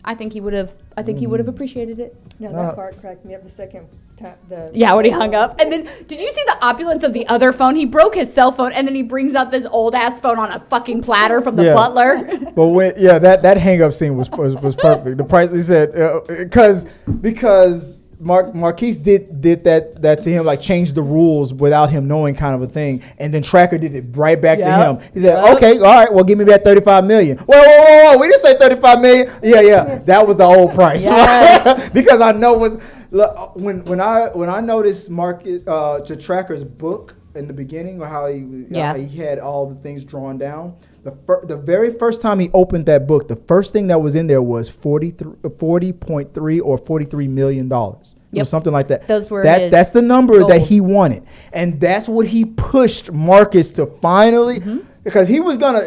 I think he would have. I think he would have appreciated it. Yeah, that part cracked me up the second time. Yeah, when he hung up. And then, did you see the opulence of the other phone? He broke his cell phone, and then he brings out this old ass phone on a fucking platter from the Yeah. butler. But when that hang up scene was perfect. The price he said because Marquise did that to him, like changed the rules without him knowing, kind of a thing, and then Tracker did it right back to him. He said, Yep. "Okay, all right, well, give me that 35 million." Whoa, we didn't say 35 million. Yeah, that was the whole price. Yes. Because I know when I noticed the Tracker's book in the beginning, or how he had all the things drawn down. The very first time he opened that book, the first thing that was in there was $40.3 or $43 million. It was something like that. Those were that's the number that goal. he wanted, and that's what he pushed Marcus to finally, because he was gonna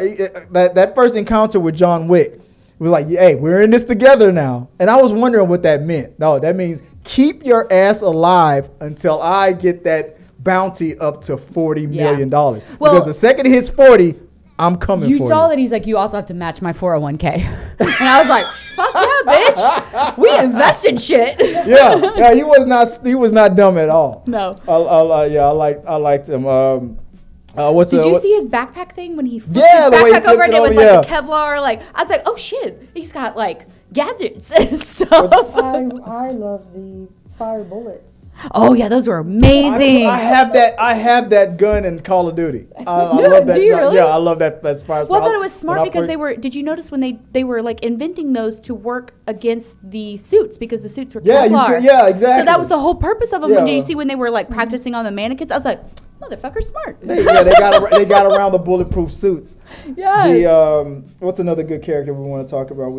that first encounter with John Wick was like, "Hey, we're in this together now," and I was wondering what that meant. No, that means keep your ass alive until I get that bounty up to $40 million. Well, because the second it hits 40, I'm coming You for saw you. that he's like, "You also have to match my 401k," and I was like, "Fuck yeah, bitch! We invest in shit." Yeah, he was not dumb at all. No. I liked him. Did you see his backpack thing when he flipped Yeah, his the way he backpack over flipped and it it was over, like a Kevlar? Like I was like, "Oh shit, he's got like gadgets and stuff." I love the fire bullets. Oh yeah, those were amazing. I have that gun in Call of Duty. I No, love that. do you really? Yeah, I love that as far as Well, I thought it was smart because they were. Did you notice when they were like inventing those to work against the suits because the suits were Kevlar? Yeah, exactly. So that was the whole purpose of them. Yeah. Did you see when they were like practicing on the mannequins? I was like, motherfucker, smart. they got around the bulletproof suits. Yeah. What's another good character we want to talk about?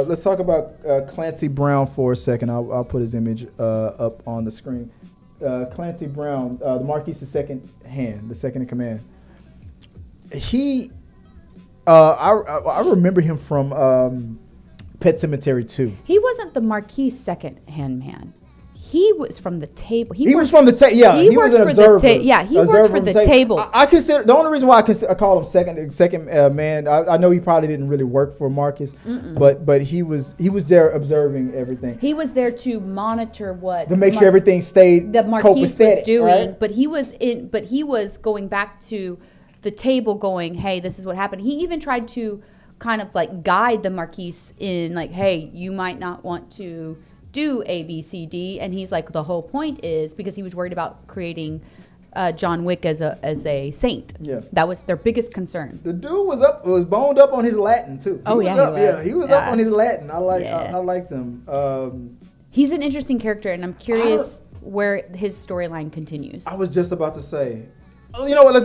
Let's talk about Clancy Brown for a second. I'll put his image up on the screen. Clancy Brown, the Marquise's second hand, the second in command. He, I remember him from Pet Sematary 2. He wasn't the Marquis second hand man. He was from the table. He was from the table. Yeah, he he was worked an for the observer. he worked for the table. I consider the only reason why I call him second man. I know he probably didn't really work for Marcus, but he was there observing everything. He was there to monitor what To make sure everything stayed the Marquis was doing, right? but he was going back to the table, going, "Hey, this is what happened." He even tried to kind of like guide the Marquis in, like, "Hey, you might not want to do A, B, C, D," and he's like, the whole point is because he was worried about creating John Wick as a saint. Yeah, that was their biggest concern. The dude was boned up on his Latin too. He was up on his Latin. I liked him. He's an interesting character, and I'm curious where his storyline continues. I was just about to say, you know what?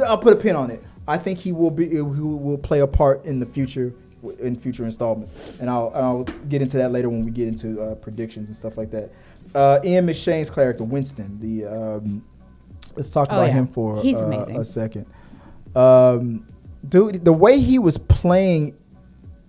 I'll put a pin on it. I think he will play a part in the future. In future installments, and I'll get into that later when we get into predictions and stuff like that. Ian McShane's character Winston. Let's talk about him for a second. Dude, the way he was playing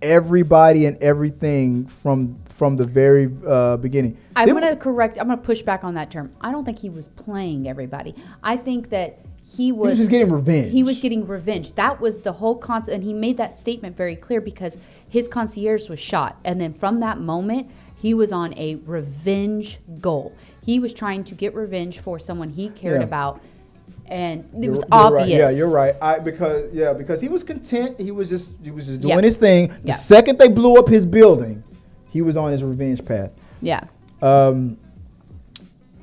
everybody and everything from the very beginning. I'm gonna push back on that term. I don't think he was playing everybody. I think that he was just getting revenge. He was getting revenge. That was the whole concept, and he made that statement very clear because his concierge was shot, and then from that moment, he was on a revenge goal. He was trying to get revenge for someone he cared about, and it was obvious. Right. Yeah, you're right. Because he was content. He was just doing his thing. The second they blew up his building, he was on his revenge path. Yeah.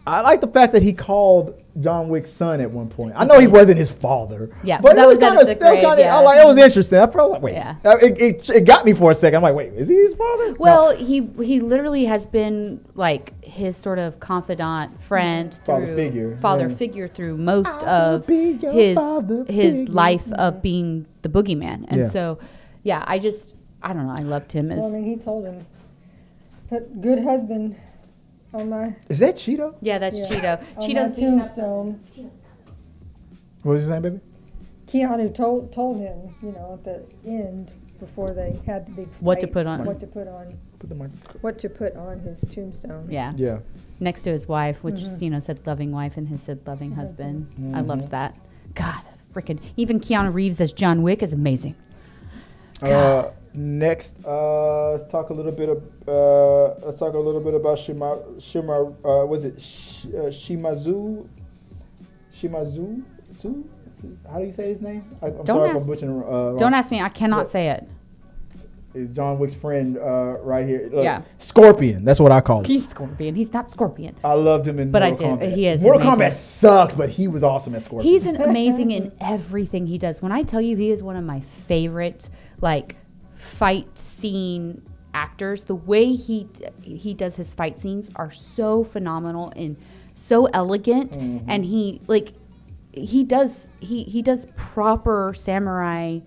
I like the fact that he called John Wick's son at one point. I know he wasn't his father. Yeah, but that was kind of. It was interesting. I felt like, wait, it got me for a second. I'm like, wait, is he his father? Well, no. he literally has been like his sort of confidant, friend, father figure through most of his life of being the boogeyman, and so I don't know. I loved him as. Well, I mean, he told him, "Put good husband." Is that Cheeto? Yeah, that's Cheeto. Cheeto's tombstone. What was his name, baby? Keanu told him, at the end before they had the big fight, what to put on his tombstone. Yeah. Yeah. Next to his wife, which said loving wife, and his said loving husband. I loved that. God, freaking even Keanu Reeves as John Wick is amazing. Next, let's talk a little bit about Shimazu? How do you say his name? I'm sorry if I'm butchering. Don't ask me. I cannot say it. John Wick's friend right here. Scorpion. That's what I call him. He's Scorpion. He's not Scorpion. I loved him in Mortal Kombat. He is Mortal amazing. Kombat sucked, but he was awesome as Scorpion. He's amazing in everything he does. When I tell you he is one of my favorite, fight scene actors, the way he does his fight scenes are so phenomenal and so elegant, and he does proper samurai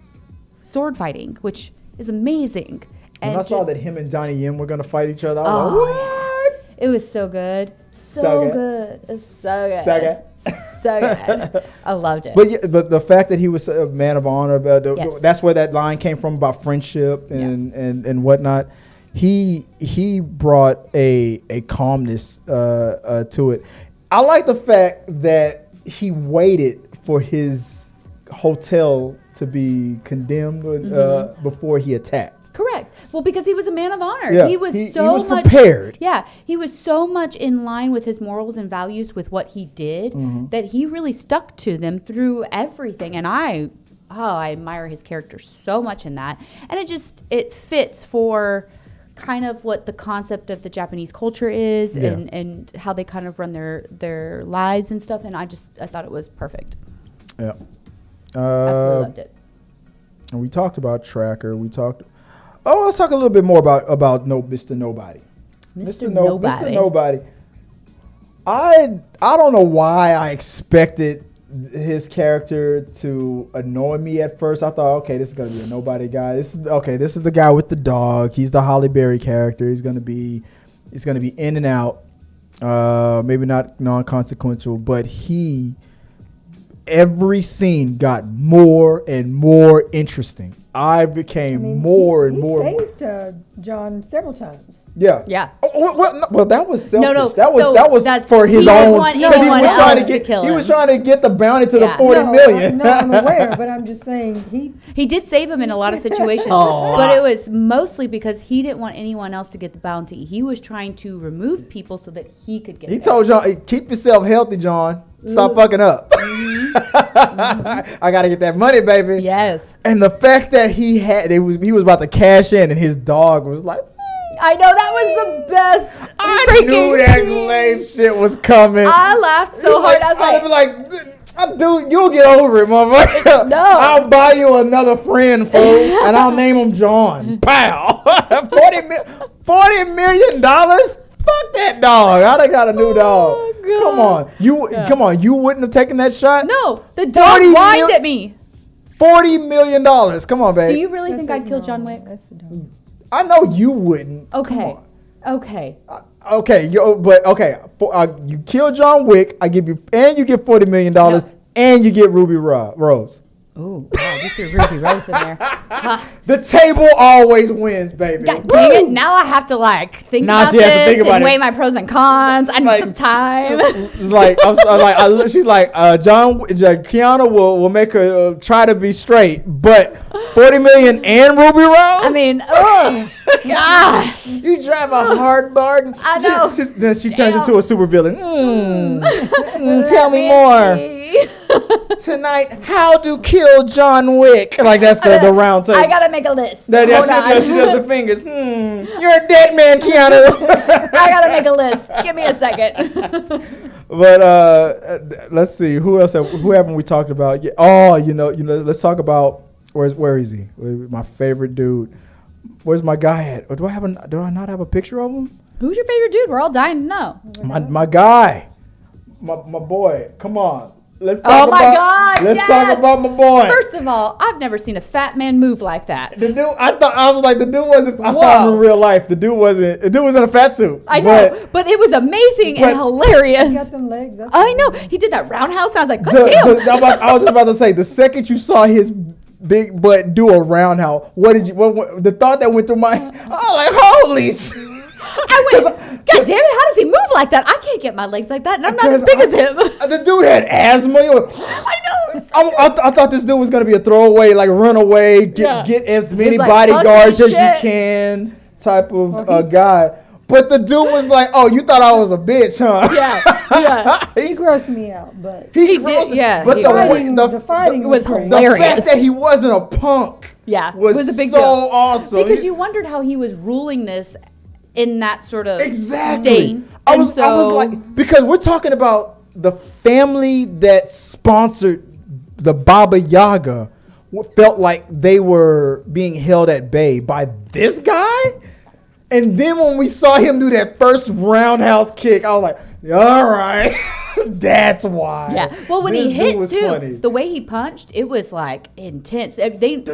sword fighting, which is amazing. And I saw that him and Johnny Yen were gonna fight each other, I was like, what? It was so good. So good. I loved it. But the fact that he was a man of honor, that's where that line came from about friendship and whatnot. He brought a calmness to it. I like the fact that he waited for his hotel to be condemned before he attacked. Correct. Well, because he was a man of honor. Yeah. He was prepared. Yeah. He was so much in line with his morals and values with what he did that he really stuck to them through everything. And I admire his character so much in that. And it fits for kind of what the concept of the Japanese culture is and how they kind of run their lives and stuff. And I thought it was perfect. Yeah. Absolutely loved it. And we talked about Tracker. Let's talk a little bit more about Mr. Nobody. Mr. Nobody. I don't know why I expected his character to annoy me at first. I thought, okay, this is gonna be a nobody guy. This is the guy with the dog. He's the Halle Berry character. He's gonna be in and out. Maybe not non-consequential, but every scene got more and more interesting. I became more and more. He saved John several times. Yeah. Yeah. Well, that was selfish. No. That was for his own. Because he was trying to get the bounty to the 40 million. No, I'm aware, but I'm just saying he did save him in a lot of situations. But it was mostly because he didn't want anyone else to get the bounty. He was trying to remove people so that he could get. He told John, "Keep yourself healthy, John. Stop fucking up. I gotta get that money, baby." Yes. And the fact that he was about to cash in, and his dog was like, I know, that was the best. I knew that lame shit was coming. I laughed so hard. I was like, dude, you'll get over it, motherfucker. No. I'll buy you another friend, fool, and I'll name him John. Pow. $40 million? Fuck that dog. I done got a new dog. God. Come on. You wouldn't have taken that shot? No, the dog whined at me. $40 million. Come on, babe. Do you really think I'd kill John Wick? I know you wouldn't. Okay. You kill John Wick. You get $40 million, and you get Ruby Rose. Ooh, wow, God, you threw Ruby Rose in there. The table always wins, baby. God dang it! Now I have to like think Now about she has to this think about and it. weigh my pros and cons. I need Like- some time. She's like, Kiana will make her try to be straight, but 40 million and Ruby Rose. I mean, oh God. you drive a hard bargain. I know. Then she turns Damn. into a supervillain. Tell me more. Tonight, how to kill John Wick? Like that's the round table. I gotta make a list. She Hold on. does the fingers. You're a dead man, Keanu. I gotta make a list. Give me a second. But let's see who else. Who haven't we talked about? Yeah. Oh, let's talk about where is he? My favorite dude. Where's my guy at? Or do I not have a picture of him? Who's your favorite dude? We're all dying to know. My guy, my boy. Come on. Let's talk Oh my God, Let's yes. talk about my boy. First of all, I've never seen a fat man move like that. The dude, I was like, the dude wasn't. I saw him in real life. The dude was in a fat suit. I know, but it was amazing and hilarious. He got them legs. That's I know. He did that roundhouse. And I was like, God damn. I was about to say, the second you saw his big butt do a roundhouse, what the thought that went through my? I was like, holy shit. I went, God damn it, how does he move like that? I can't get my legs like that, and I'm not as big as him. The dude had asthma. I know. I thought this dude was going to be a throwaway, like run away, get as many like, bodyguards as shit. you can type of guy. But the dude was like, oh, you thought I was a bitch, huh? Yeah. He grossed me out, but He did, yeah. But he the fighting was great. the hilarious. fact that he wasn't a punk was a big so deal. awesome. Because you wondered how he was ruling this in that sort of Exactly. state. I was like, because we're talking about the family that sponsored the Baba Yaga felt like they were being held at bay by this guy. And then when we saw him do that first roundhouse kick, I was like, all right, that's why. Yeah. Well, when This he dude hit was too, funny. the way he punched, it was like intense. The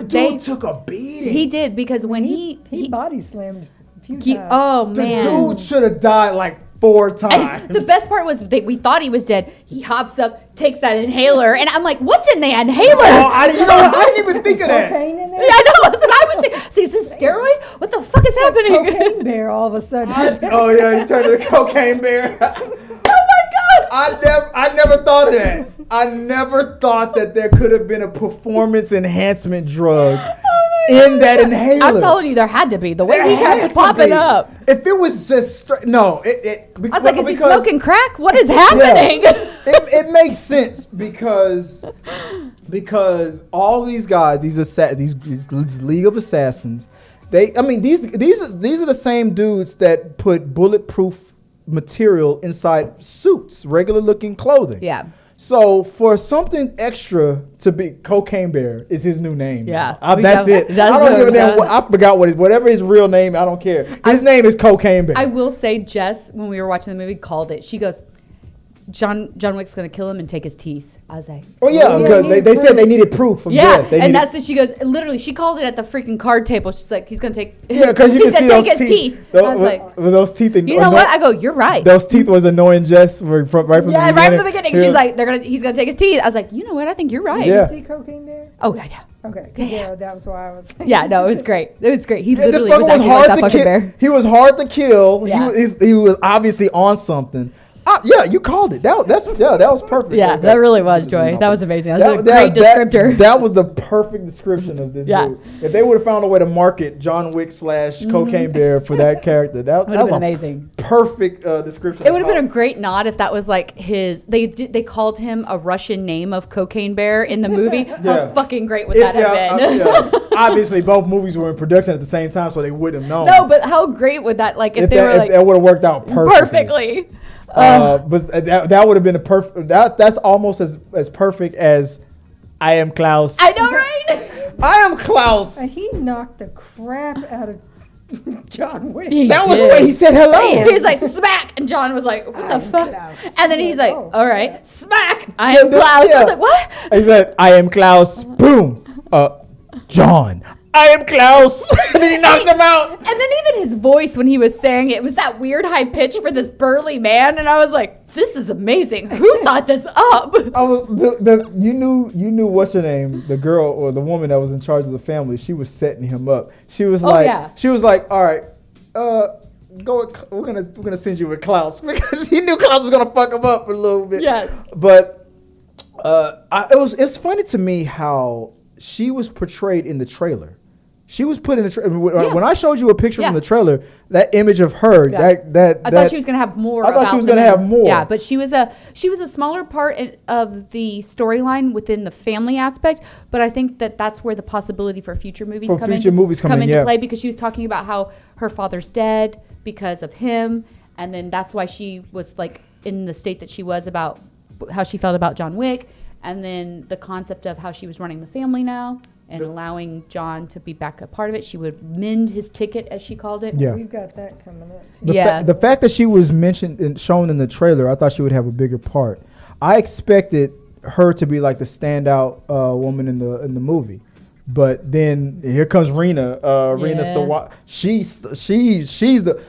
dude took a beating. He did, because when he body slammed a few times. oh The man. dude should have died like 4 times. And the best part was we thought he was dead. He hops up, takes that inhaler, and I'm like, "What's in the inhaler?" Oh, I didn't even think of that. Cocaine in there? Yeah, I know. That's what I was thinking. So is this steroid? What the fuck is happening? Cocaine bear all of a sudden. Oh yeah, he turned into the cocaine bear. Oh my god! I never thought of that. I never thought that there could have been a performance enhancement drug in that inhaler. I'm telling you, there had to be. The way There he had kept to popping be. I If it was just straight, no. was like, "Is he smoking crack? What is happening?" It makes sense because all these guys, these League of Assassins, these are the same dudes that put bulletproof material inside suits, regular looking clothing. Yeah. So for something extra to be, Cocaine Bear is his new name. Yeah. That's it. I don't give a damn. I forgot whatever his real name. I don't care. His name is Cocaine Bear. I will say, Jess, when we were watching the movie, called it. She goes, John Wick's gonna kill him and take his teeth. I was like, oh yeah, because they said they needed proof of death. And that's what she goes. Literally, she called it at the freaking card table. She's like, he's gonna take. Yeah, because you can see those his teeth. I was like, with those teeth. you know what? I go, you're right. Those teeth was annoying Jess right from the beginning. Yeah, right from the beginning. She's like, he's gonna take his teeth. I was like, you know what? I think you're right. Yeah. Did you see Cocaine Bear? Oh yeah. Okay. Yeah, that was why I was. Yeah, no, it was great. It was great. He The literally fucker was acting like that fucking bear. He was hard to kill. Yeah. He was obviously on something. Yeah, you called it. That was perfect. Yeah, that really was, Joy. That was amazing. That was a great descriptor. That was the perfect description of this dude. If they would have found a way to market John Wick / Cocaine Bear for that character, that would have been was amazing. Perfect description. It would have been a great nod if that was like his. They called him a Russian name of Cocaine Bear in the movie. How fucking great would that have been? Obviously, both movies were in production at the same time, so they wouldn't have known. No, but how great would that if they were like that would have worked out perfectly. But that would have been a perfect. That's almost as perfect as I am Klaus. I know, right? I am Klaus. He knocked the crap out of John Wick. That was the way he said hello. He was like smack, and John was like, "What the fuck?" Klaus. And then he's like, Oh, "All right, smack." I am Klaus. I was like, "What?" He said, "I am Klaus." Boom. John. I am Klaus. And then he knocked him out. And then even his voice when he was saying it was that weird high pitch for this burly man, and I was like, "This is amazing. Who thought this up?" You knew what's her name, the girl or the woman that was in charge of the family. She was setting him up. She was like, all right, go. We're gonna send you with Klaus because he knew Klaus was gonna fuck him up a little bit. Yes. But it's funny to me how she was portrayed in the trailer. She was put in the trailer. When I showed you a picture from the trailer, that image of her, I thought she was gonna have more. I thought she was gonna have more. Yeah, but she was a smaller part of the storyline within the family aspect. But I think that's where the possibility for future movies come into play, because she was talking about how her father's dead because of him, and then that's why she was like in the state that she was about how she felt about John Wick, and then the concept of how she was running the family now. And allowing John to be back a part of it. She would mend his ticket, as she called it. Yeah. We've got that coming up, too. The fact that she was mentioned and shown in the trailer, I thought she would have a bigger part. I expected her to be like the standout woman in the movie. But then here comes Rena. Rena Sawat. She's the...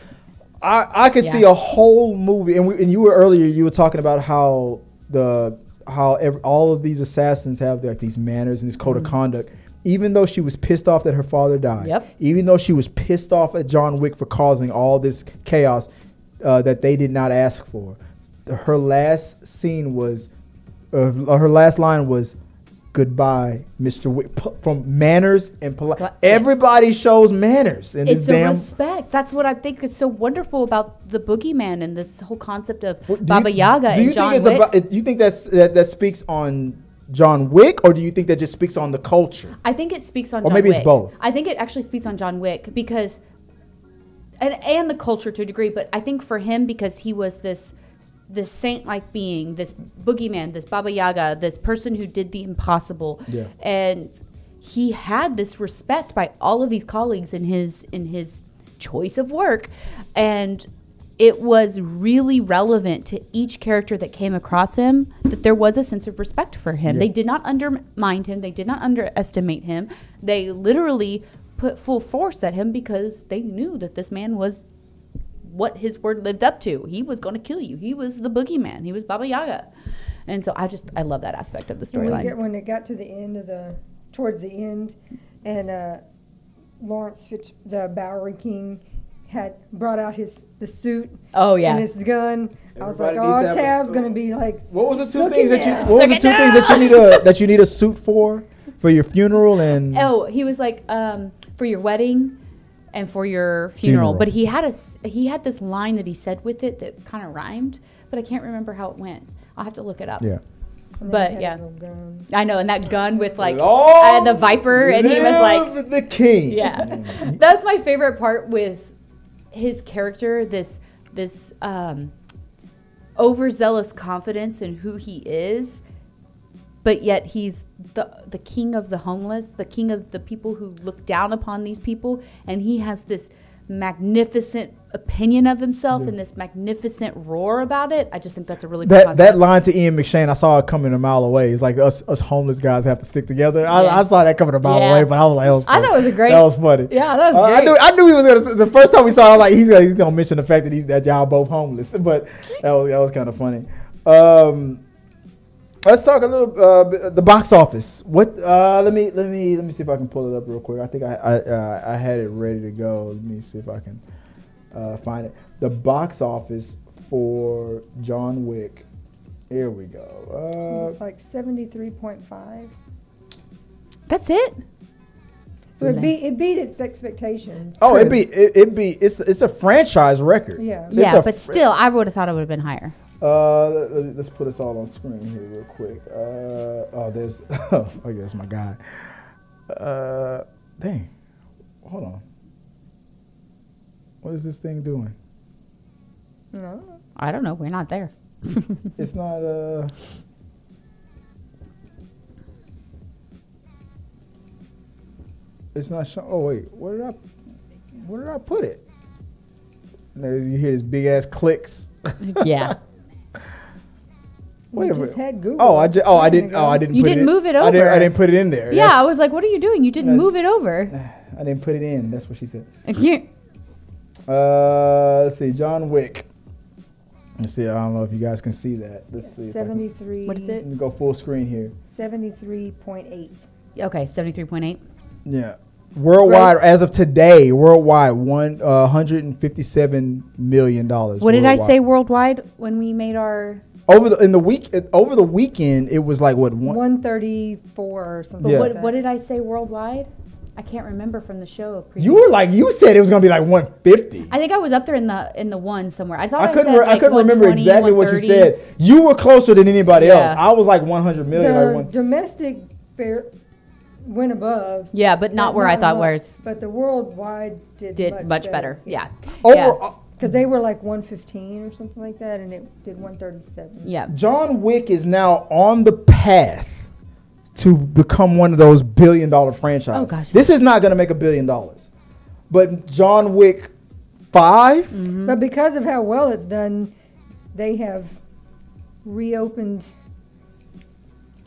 I could see a whole movie. And you were earlier, you were talking about how all of these assassins have like these manners and this code of conduct. Even though she was pissed off that her father died, even though she was pissed off at John Wick for causing all this chaos that they did not ask for, her last scene was, her last line was, "Goodbye, Mr. Wick." From manners and polite. Everybody shows manners in this damn respect. That's what I think is so wonderful about the boogeyman and this whole concept of Baba Yaga and John Wick. Do you think that speaks on John Wick, or do you think that just speaks on the culture? I think it speaks on John Wick. Or maybe it's both. I think it actually speaks on John Wick because, and the culture to a degree, but I think for him, because he was this saint-like being, this boogeyman, this Baba Yaga, this person who did the impossible. Yeah. And he had this respect by all of these colleagues in his choice of work. And it was really relevant to each character that came across him that there was a sense of respect for him. Yeah. They did not undermine him. They did not underestimate him. They literally put full force at him because they knew that this man was what his word lived up to. He was going to kill you. He was the boogeyman. He was Baba Yaga. And so I love that aspect of the storyline. When it got to the end towards the end, and Lawrence the Bowery King had brought out the suit. Oh yeah. And his gun. I was like, oh, Tab's gonna be like. What was the two things that you need a suit for your funeral and? Oh, he was like, for your wedding and for your funeral. But he had this line that he said with it that kind of rhymed, but I can't remember how it went. I'll have to look it up. Yeah. But yeah, I know, and that gun with like the viper, and he was like the king. Yeah, that's my favorite part with his character. This overzealous confidence in who he is, but yet he's the king of the homeless, the king of the people who look down upon these people, and he has this magnificent opinion of himself and this magnificent roar about it. I just think that's a really good concept. That line to Ian McShane, I saw it coming a mile away. It's like us homeless guys have to stick together. I saw that coming a mile away, but I was like, that was funny. I thought it was great. That was funny. Yeah, that was great. I knew he was gonna. The first time we saw, I was like, he's gonna mention the fact that y'all both homeless. But that was kind of funny. Let's talk a little the box office. What? Let me see if I can pull it up real quick. I think I had it ready to go. Let me see if I can find it. The box office for John Wick. Here we go. It's like 73.5. That's it. So it beat its expectations. Oh, it's a franchise record. Yeah. Yeah, but still, I would have thought it would have been higher. Let's put us all on screen here real quick. There's I guess my guy. Dang, hold on. What is this thing doing? No, I don't know. We're not there. It's not. It's not showing. Oh wait, where did I put it? And you hear this big ass clicks. Yeah. Wait a You just minute. had Google. Oh, I didn't. a second ago. I didn't. You put didn't it, move it I over. didn't put it in there. Yeah, I was like, what are you doing? You didn't move it over. I didn't put it in. That's what she said. I can't. Let's see. John Wick. Let's see. I don't know if you guys can see that. Let's see. 73. What is Let it? me go full screen here. 73.8. Okay, 73.8. Yeah. Worldwide, Gross. as of today, worldwide, $157 million. What did I say worldwide when we made our? Over the weekend, it was like what 134 or something. But Yeah. like that. what did I say worldwide? I can't remember from the show. you said it was gonna be like 150. I think I was up there in the one somewhere. I thought I couldn't said like I couldn't remember 120, exactly what you 130. said. You were closer than anybody else. Yeah. I was like 100 million. The Like one, domestic went above. Yeah, but not where I thought was But the worldwide did much better. Yeah. over, Because they were like 115 or something like that, and it did 137. Yeah. John Wick is now on the path to become one of those $1 billion franchises. Oh, gosh. This is not going to make $1 billion, but John Wick 5. Mm-hmm. But because of how well it's done, they have reopened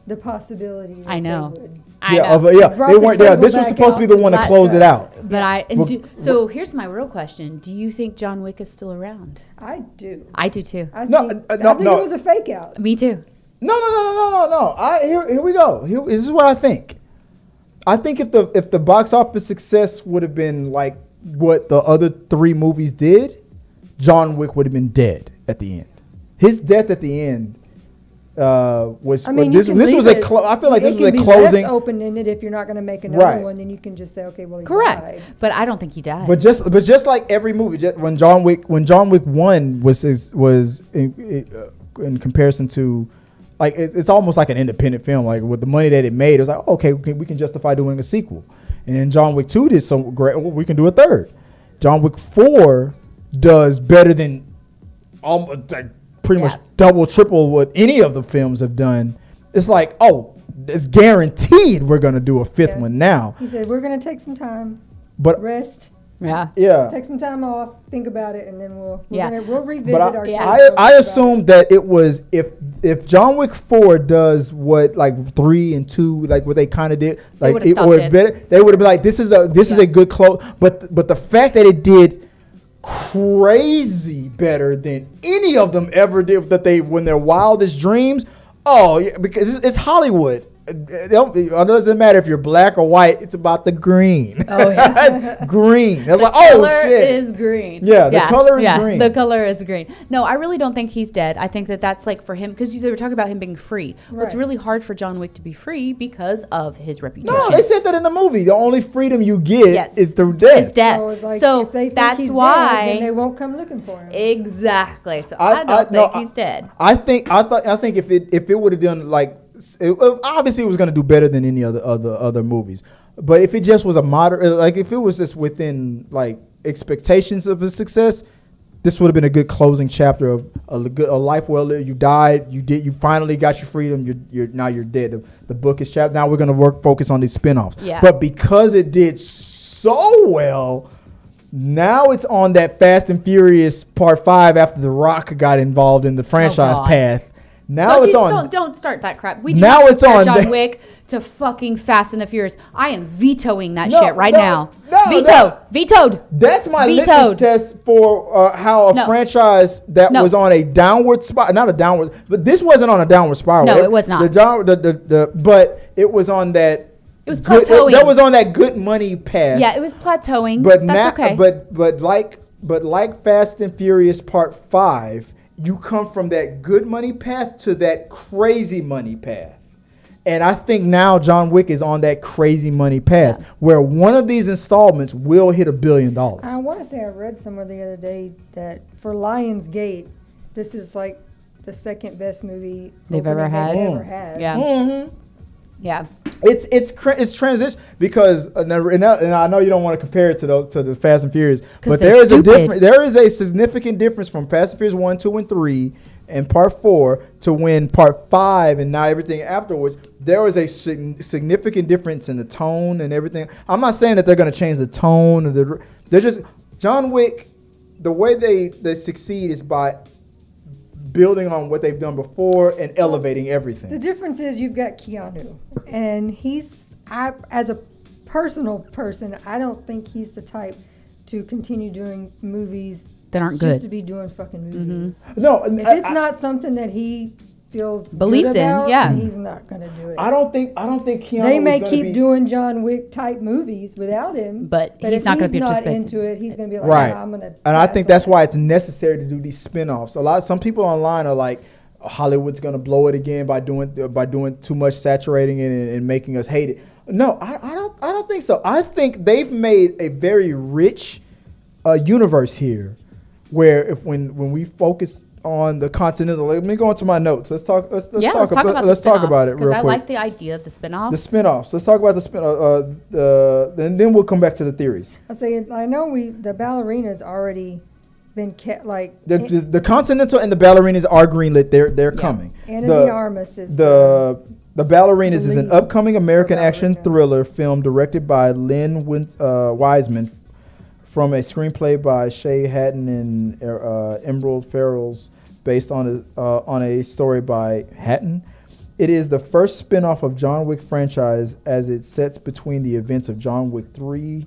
the possibility. that I know. they would. I Yeah, know. yeah. Brought They the weren't. Yeah, table this was back supposed to be out the to one to the close it trust. out. But Well, so here's my real question. Do you think John Wick is still around? I do. I do too. I No, think, no, I think no. it was a fake out. Me too. No. Here we go. This is what I think. I think if the box office success would have been like what the other 3 movies did, John Wick would have been dead at the end. His death at the end was. I mean, this you can was leave a. it- I feel like this it was a can be closing. left open-ended if you're not going to make another Right. one, then you can just say, okay, well, he Correct. died. But I don't think he died. But just like every movie, when John Wick 1 was in comparison to, like it's almost like an independent film. Like with the money that it made, it was like, okay, we can justify doing a sequel. And then John Wick 2 did so great, well, we can do a third. John Wick 4 does better than almost like pretty much double, triple what any of the films have done. It's like, oh, it's guaranteed we're gonna do a 5th Yeah. one now. He said, we're going to take some time, But rest, yeah. yeah. take some time off, think about it, and then we'll revisit But our yeah. take. I assumed that it was if John Wick 4 does what like 3 and 2 like what they kind of did, like would've it stopped would it. better, they would have been like this is a good close. But the fact that it did crazy better than any of them ever did, that they when their wildest dreams. Oh yeah, because it's Hollywood. It doesn't matter if you're black or white. It's about the green. Oh, yeah. Green. It's like, color oh shit. is green. Yeah, the color is green. The color is green. No, I really don't think he's dead. I think that's like for him because they were talking about him being free. Well, it's Right. really hard for John Wick to be free because of his reputation. No, they said that in the movie. The only freedom you get Yes. is through death. It's death. So, it's like, So if they think that's he's why dead, then they won't come looking for him. exactly. So I don't think he's dead. I think if it would have done like obviously it was going to do better than any other movies, but if it just was a moderate, like if it was just within like expectations of a success, this would have been a good closing chapter of a life well lived. You died, you finally got your freedom. You're dead. The book is chapter. Now we're going to focus on these spinoffs. Yeah. But because it did so well, now it's on that Fast and Furious Part 5 after The Rock got involved in the franchise God. path. Now it's on. Don't start that crap. We do Now not it's compare on John the- Wick to fucking Fast and the Furious. I am vetoing that No, shit right no, now. no. Vetoed. That's my litmus Vetoed. test for how a No. franchise that No. was on a downward spiral, not a downward, but this wasn't on a downward spiral. No, it was not. But it was on that. It was good, plateauing. that was on that good money path. Yeah, it was plateauing. But That's now, okay. but like Fast and Furious Part 5, you come from that good money path to that crazy money path. And I think now John Wick is on that crazy money path where one of these installments will hit $1 billion. I want to say I read somewhere the other day that for Lionsgate, this is like the second best movie They've ever opening had. they've ever had. Yeah. Mm-hmm. Yeah. It's transition because and I know you don't want to compare it to the Fast and Furious, but they're there is stupid. there is a significant difference from Fast and Furious 1, 2, and 3 and Part 4 to when Part 5 and now everything afterwards. There was a significant difference in the tone and everything. I'm not saying that they're going to change the tone. They're just John Wick. The way they succeed is by building on what they've done before and elevating everything. The difference is you've got Keanu, and as a personal person, I don't think he's the type to continue doing movies that aren't just good. to be doing fucking movies. No, If it's not something that he feels Believes good in, about, yeah. he's not going to do it. I don't think Keanu. They may is gonna keep be, doing John Wick type movies without him, But he's if not gonna he's not participate. into it, he's going to be like, right. "Nah, I'm going to." And I think that's why it's necessary to do these spin-offs. Some people online are like, Hollywood's gonna blow it again by doing too much, saturating it and making us hate it. No, I don't think so. I think they've made a very rich universe here, where when we focus on the Continental, let me go into my notes. Let's talk about it real quick. Because I like the idea of the spinoffs. The spinoffs. Let's talk about the spin. Then we'll come back to the theories. I know the ballerina's already been kept The Continental and the Ballerinas are greenlit. They're coming. Anna de Armas is the Ballerinas is an lead upcoming American action ballerina. thriller film directed by Lynn Wiseman from a screenplay by Shay Hatton and Emerald Farrells based on a story by Hatton. It is the first spin-off of John Wick franchise as it sets between the events of John Wick 3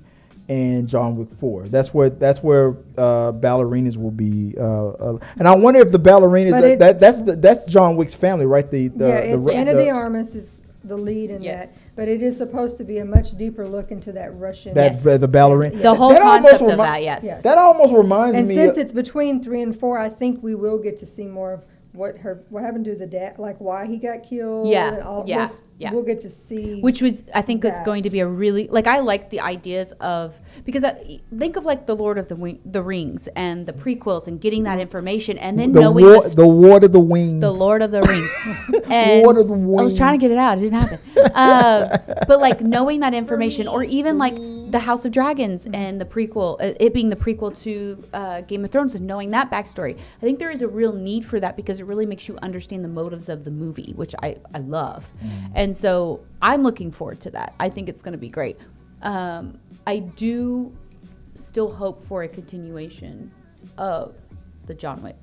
and John Wick 4. That's where ballerinas will be. And I wonder if the ballerinas that's John Wick's family, right? Anna de Armas is the lead in that, but it is supposed to be a much deeper look into that Russian. The ballerina. The whole concept of that, yes. That almost reminds me. And since it's between 3 and 4, I think we will get to see more of what happened to the dad, like why he got killed. Yeah, and all yeah, this. yeah. We'll get to see. Which I think is that. going to be a really, I like the ideas of, because think of the Lord of the Rings and the prequels and getting that information and then knowing the Lord of the Wings. The Lord of the Rings. And Lord of the Wings. I was trying to get it out. It didn't happen. But knowing that information, or even the House of Dragons and the prequel, it being the prequel to Game of Thrones and knowing that backstory. I think there is a real need for that because it really makes you understand the motives of the movie, which I love. And so I'm looking forward to that. I think it's going to be great. I do still hope for a continuation of the John Wick.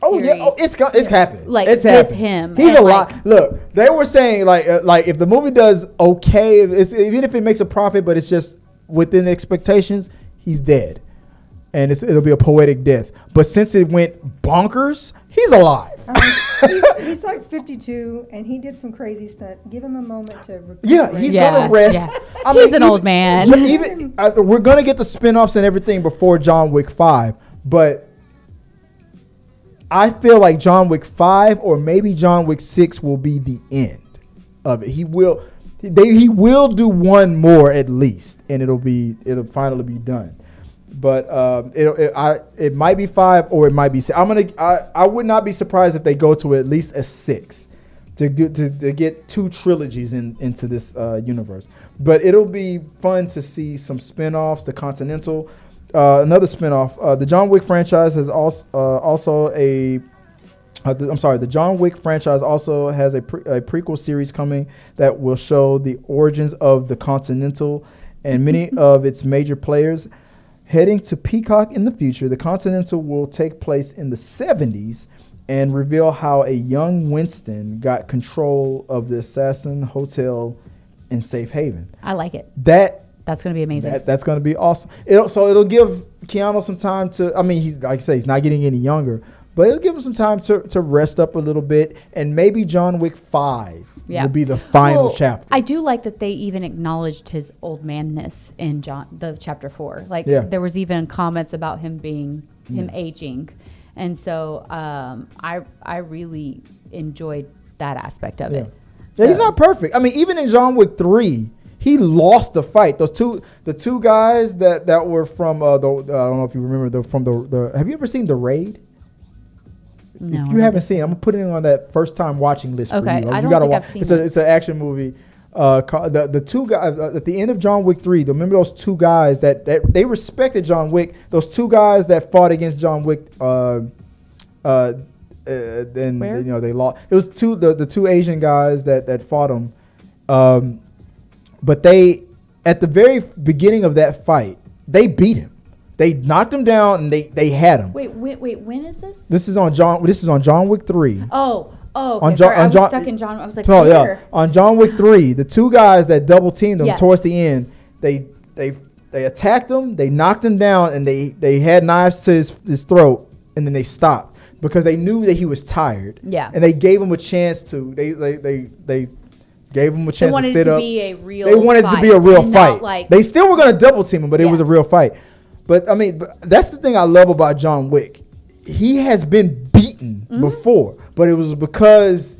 Oh yeah, it's happening. It's with happening. him. He's a lot. Look, they were saying if the movie does okay, even if it makes a profit, but it's just within the expectations, he's dead, and it'll be a poetic death. But since it went bonkers, he's alive. He's like 52, and he did some crazy stuff. Give him a moment to recuperate. Yeah, he's gonna rest. Yeah. He's an old man. We're gonna get the spinoffs and everything before John Wick 5, but I feel like John Wick 5 or maybe John Wick 6 will be the end of it. He will do one more at least, and it'll finally be done. But it might be 5 or it might be 6. I would not be surprised if they go to at least a 6 to get 2 trilogies into this universe. But it'll be fun to see some spinoffs. The Continental. Another spinoff. The John Wick franchise has the John Wick franchise also has a prequel series coming that will show the origins of the Continental and many of its major players. Heading to Peacock in the future, the Continental will take place in the 70s and reveal how a young Winston got control of the Assassin Hotel in Safe Haven. I like it. That's going to be amazing. That's going to be awesome. It'll give Keanu some time to. I mean, he's like I say, he's not getting any younger, but it'll give him some time to rest up a little bit, and maybe John Wick 5 will be the final chapter. I do like that they even acknowledged his old manness in the chapter 4. There was even comments about him aging, and so I really enjoyed that aspect of it. Yeah, he's not perfect. I mean, even in John Wick 3. He lost the fight. The two guys that were from I don't know if you remember from the. Have you ever seen The Raid? No. If you haven't seen it, I'm gonna put it on that first time watching list for you. I don't think I've seen it. It's an action movie. The two guys at the end of John Wick 3. Remember those two guys that they respected John Wick. Those two guys that fought against John Wick. Then they lost. It was the two Asian guys that fought him. But they, at the very beginning of that fight, they beat him. They knocked him down and they had him. Wait, when is this? This is on John Wick 3. Oh, okay. On Sorry, I was stuck in John. I was like, oh, where? yeah. On John Wick 3, the two guys that double teamed him Yes. towards the end, they attacked him, they knocked him down, and they had knives to his throat, and then they stopped because they knew that he was tired. Yeah. And they gave him a chance to they gave him a chance to sit up. They wanted it to be a real and fight. not like, They still were going to double team him, but it Yeah. was a real fight. But I mean, that's the thing I love about John Wick. He has been beaten before, but it was because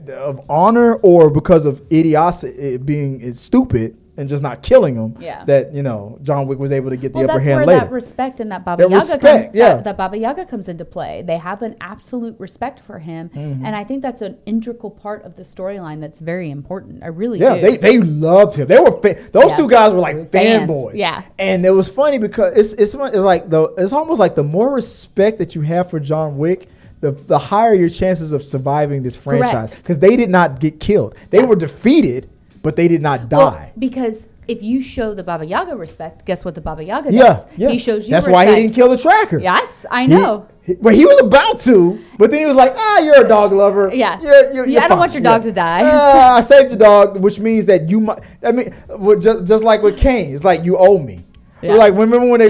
of honor or because of idiocy, being stupid and just not killing him. Yeah. That John Wick was able to get the upper that's hand where later. that respect and that Baba That Yaga respect, yeah. that Baba Yaga comes into play. They have an absolute respect for him, and I think that's an integral part of the storyline that's very important. I really do. They loved him. They were those two guys were like Fans, fanboys. yeah. And it was funny because it's almost like the more respect that you have for John Wick, the higher your chances of surviving this franchise, because they did not get killed. They were defeated, but they did not die. Well, because if you show the Baba Yaga respect, guess what the Baba Yaga does? Yeah. He shows you That's respect. why he didn't kill the tracker. Yes, I know. He was about to, but then he was like, you're a dog lover. Yeah. You're I don't fine. want your dog to die. I saved your dog, which means that you might. I mean, just like with Kane, it's like you owe me. Yeah. Like remember when they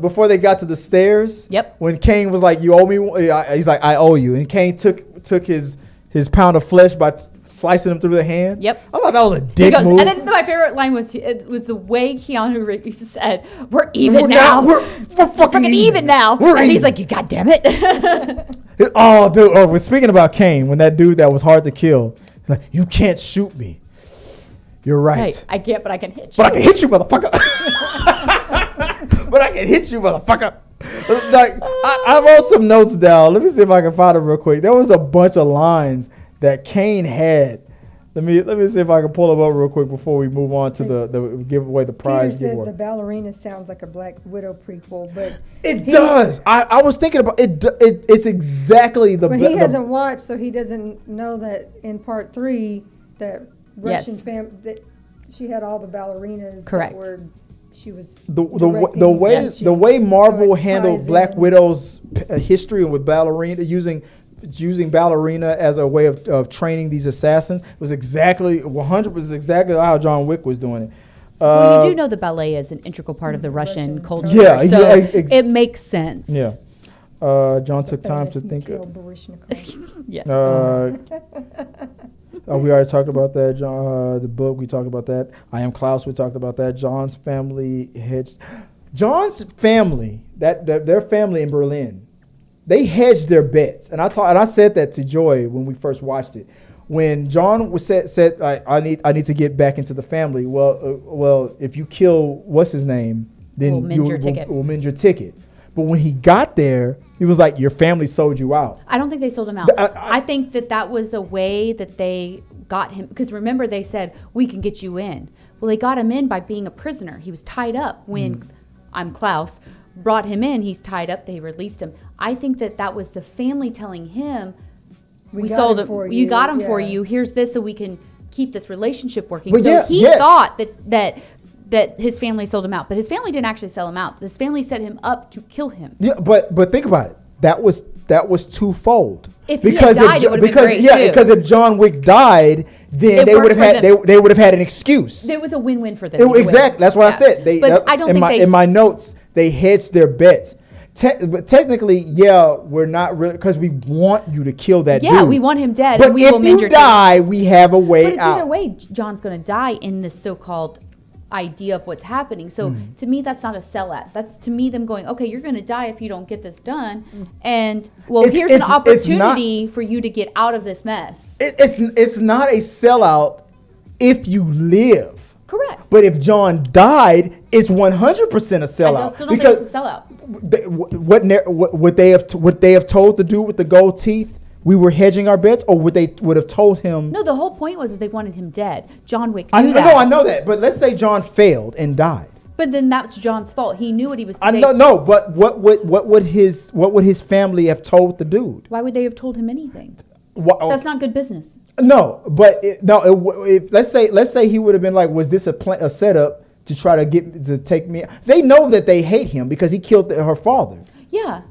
before they got to the stairs? Yep. When Kane was like, "You owe me," he's like, "I owe you," and Kane took his pound of flesh by slicing him through the hand. Yep. I thought that was a dick move. And then my favorite line was the way Keanu Reeves said, "We're even now. We're fucking even now." We're and he's even. like, "You God damn it." Oh, dude. Oh, we're speaking about Kane. When that dude that was hard to kill, like, you can't shoot me. You're right. Hey, I can't, but I can hit you. But I can hit you, motherfucker. But I can hit you, motherfucker. Like I wrote some notes down. Let me see if I can find them real quick. There was a bunch of lines that Kane had. Let me see if I can pull them up real quick before we move on to the give away the prize Peter says giveaway. the ballerina sounds like a Black Widow prequel, but It does. I was thinking about it. It's exactly the. But he hasn't watched, so he doesn't know that in part 3 that Russian family that she had all the ballerinas. Correct. That were, she was the directing way Marvel so it handled ties Black in. Widow's history with ballerina using ballerina as a way of training these assassins was exactly 100% exactly how John Wick was doing it. Well, you do know the ballet is an integral part of the Russian culture. Yeah, so it makes sense. Yeah. John took time to think. Yeah. We already talked about that. John, the book, we talked about that. I Am Klaus, we talked about that. John's family hedged. John's family, their family in Berlin, they hedged their bets. And I said that to Joy when we first watched it. When John was said I need to get back into the family. Well, if you kill what's his name, then We'll mend your ticket. But when he got there, he was like, your family sold you out. I don't think they sold him out. I think that was a way that they got him. Because remember, they said, we can get you in. Well, they got him in by being a prisoner. He was tied up when I'm Klaus brought him in. He's tied up. They released him. I think that was the family telling him, we sold him for you. You got him for you. Here's this so we can keep this relationship working. But so he thought that his family sold him out, but his family didn't actually sell him out. His family set him up to kill him. Yeah, but think about it. That was twofold. If he had died, it would have been great too. Because if John Wick died, then they would have had an excuse. There was a win-win for them. Exactly. That's what I said. But I don't think in my notes they hedged their bets. But technically, we're not really because we want you to kill that dude. Yeah, we want him dead. But and we will if mend you your die, we have a way but it's out. either way, John's going to die in this so-called idea of what's happening. So to me, that's not a sell-at. That's to me them going, okay, you're going to die if you don't get this done. And here's an opportunity for you to get out of this mess. It's not a sellout if you live. Correct. But if John died, it's 100% a sellout. I still don't think it's a sellout. Would they have told the dude with the gold teeth we were hedging our bets, or would have told him? No, the whole point was they wanted him dead. John Wick I knew that. I know that. But let's say John failed and died. But then that's John's fault. He knew what he was. No. But what would his family have told the dude? Why would they have told him anything? That's not good business. No, but let's say he would have been like, was this a setup to try to take me. They know that they hate him because he killed her father. Yeah.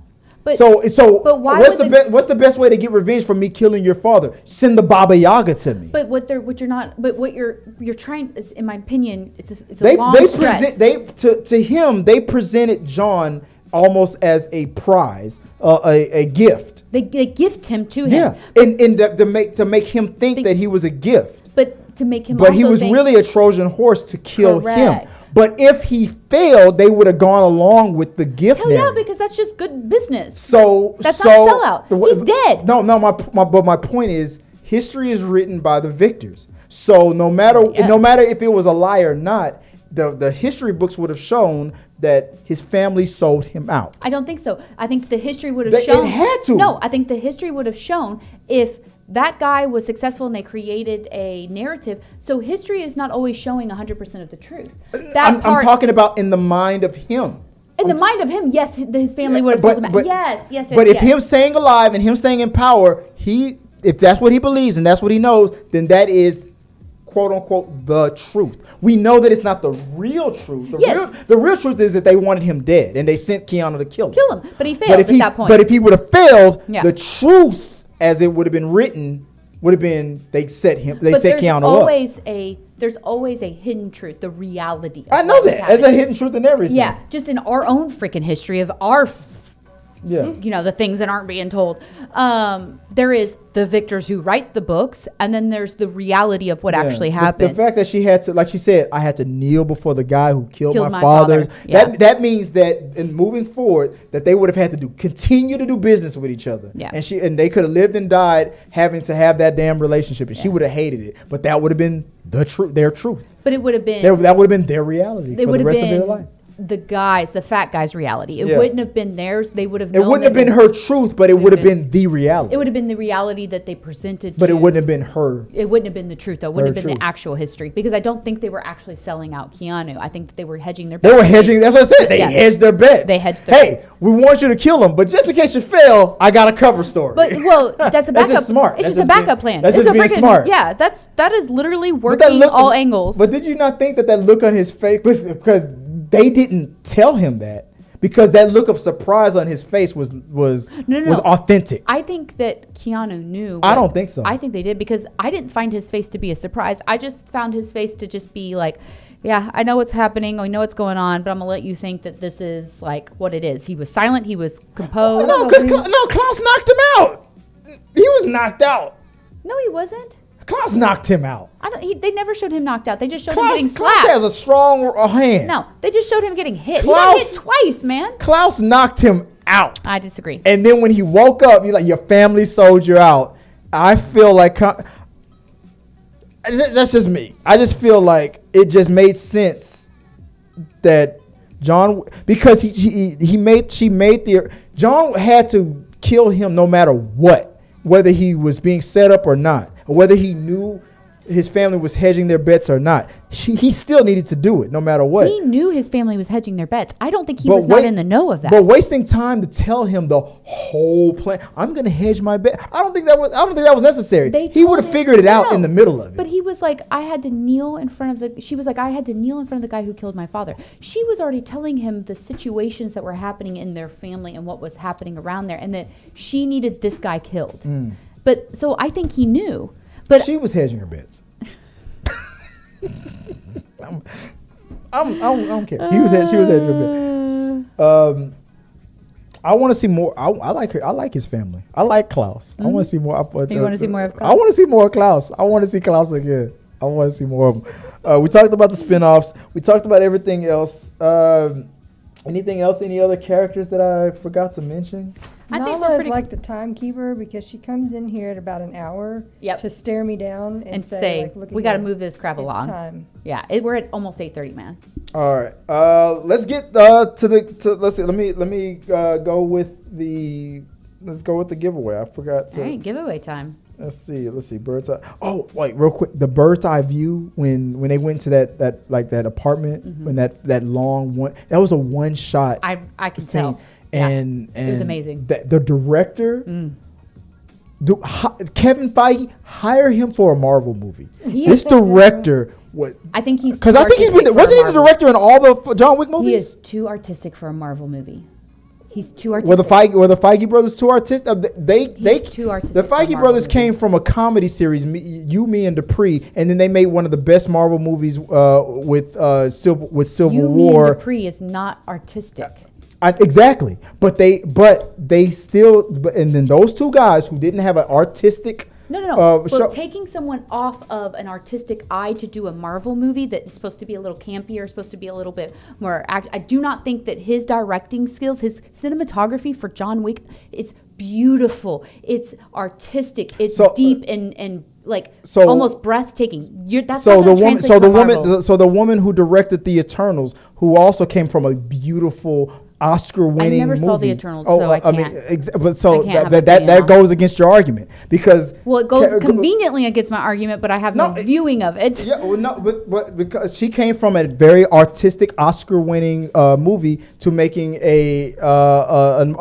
But but why what's the best way to get revenge for me killing your father? Send the Baba Yaga to me. But what you're trying is, in my opinion, it's a long stretch. To him they presented John almost as a prize, a gift. They gift him to him. Yeah, to make him think that he was a gift. But to make him. But he was really a Trojan horse to kill him. But if he failed, they would have gone along with the gift. Hell yeah, because that's just good business. So that's not sellout. He's dead. No. My point is, history is written by the victors. So no matter if it was a lie or not, the history books would have shown that his family sold him out. I don't think so. I think the history would have shown. It had to. No, I think the history would have shown if that guy was successful and they created a narrative. So history is not always showing 100% of the truth. I'm talking about in the mind of him. In the mind of him, yes, his family would have sold him out. Yes. But if him staying alive and him staying in power, if that's what he believes and that's what he knows, then that is, quote unquote, the truth. We know that it's not the real truth. The real truth is that they wanted him dead and they sent Keanu to kill him. But he failed at that point. But if he would have failed, the truth, as it would have been written, would have been they set Keanu up. There's always a hidden truth, the reality. I know that. There's a hidden truth in everything. Yeah, just in our own freaking history of our, the things that aren't being told. There is the victors who write the books, and then there's the reality of what actually happened. The fact that she had to, like she said, I had to kneel before the guy who killed my father. Yeah. That means that in moving forward, that they would have had to continue to do business with each other. Yeah. And they could have lived and died having to have that damn relationship, and she would have hated it. But that would have been their truth. But it would have been that would have been their reality for the rest of their life. The fat guy's reality. It wouldn't have been theirs. They would have known. It wouldn't have been her truth, but it would have been the reality. It would have been the reality that they presented. But it wouldn't have been her. It wouldn't have been the truth, though. It wouldn't have been the actual history. Because I don't think they were actually selling out Keanu. I think that they were hedging their bets. They were hedging. That's what I said. They hedged their bets. They hedged their bets. Hey, we want you to kill him, but just in case you fail, I got a cover story. But that's a backup. That's just smart. It's just a backup plan. That's just being smart. Yeah, that is literally working all angles. But did you not think that look on his face, because they didn't tell him that, because that look of surprise on his face was authentic. I think that Keanu knew. I don't think so. I think they did, because I didn't find his face to be a surprise. I just found his face to just be like, yeah, I know what's happening. I know what's going on, but I'm going to let you think that this is like what it is. He was silent. He was composed. No, because Klaus knocked him out. He was knocked out. No, he wasn't. Klaus knocked him out. They never showed him knocked out. They just showed him getting slapped. Klaus has a strong hand. No, they just showed him getting hit. He got hit twice, man. Klaus knocked him out. I disagree. And then when he woke up, he's like, your family sold you out. I feel like, that's just me. I just feel like it just made sense that John, because John had to kill him no matter what, whether he was being set up or not, or whether he knew his family was hedging their bets or not. He still needed to do it no matter what. He knew his family was hedging their bets. I don't think he was not in the know of that. But wasting time to tell him the whole plan, I'm going to hedge my bet. I don't think that was necessary. He would have figured it out in the middle of it. But he was like, I had to kneel in front of she was like, I had to kneel in front of the guy who killed my father. She was already telling him the situations that were happening in their family and what was happening around there, and that she needed this guy killed. But so I think he knew. But she was hedging her bets. I don't care. She was hedging her bets. I want to see more. I like her. I like his family. I like Klaus. I want to see more. You want to see more of Klaus? I want to see more of Klaus. I want to see Klaus again. I want to see more of him. We talked about the spinoffs. We talked about everything else. Anything else? Any other characters that I forgot to mention? I think Nala is like the timekeeper, because she comes in here at about an hour to stare me down and say like, we got to move this crap along. Time. Yeah, we're at almost 8:30, man. All right, let's get let's see. Let me go with the giveaway. I forgot to. All right, giveaway time. Let's see. Bird's eye. Oh, wait, real quick. The bird's eye view when they went to that apartment, when that long one, that was a one shot. I can tell. And it was amazing. The director, Kevin Feige, hire him for a Marvel movie. This director What? I think he's because I think wasn't he the director in all the John Wick movies? He is too artistic for a Marvel movie. He's too artistic. Were the Feige brothers too artistic? He's too artistic. The Feige brothers came from a comedy series, Me and Dupree, and then they made one of the best Marvel movies with Civil War. Me and Dupree is not artistic. Exactly, but they still, and then those two guys who didn't have an artistic. No. But taking someone off of an artistic eye to do a Marvel movie that is supposed to be a little campier, supposed to be a little bit more. I do not think that his directing skills, his cinematography for John Wick is beautiful. It's artistic. It's deep and like almost breathtaking. That's so the woman who directed The Eternals, who also came from a beautiful Oscar-winning movie. I never saw The Eternals, so I can't. That goes against your argument because it goes conveniently against my argument, but I have no viewing of it. Yeah, well, no, but because she came from a very artistic Oscar-winning movie to making a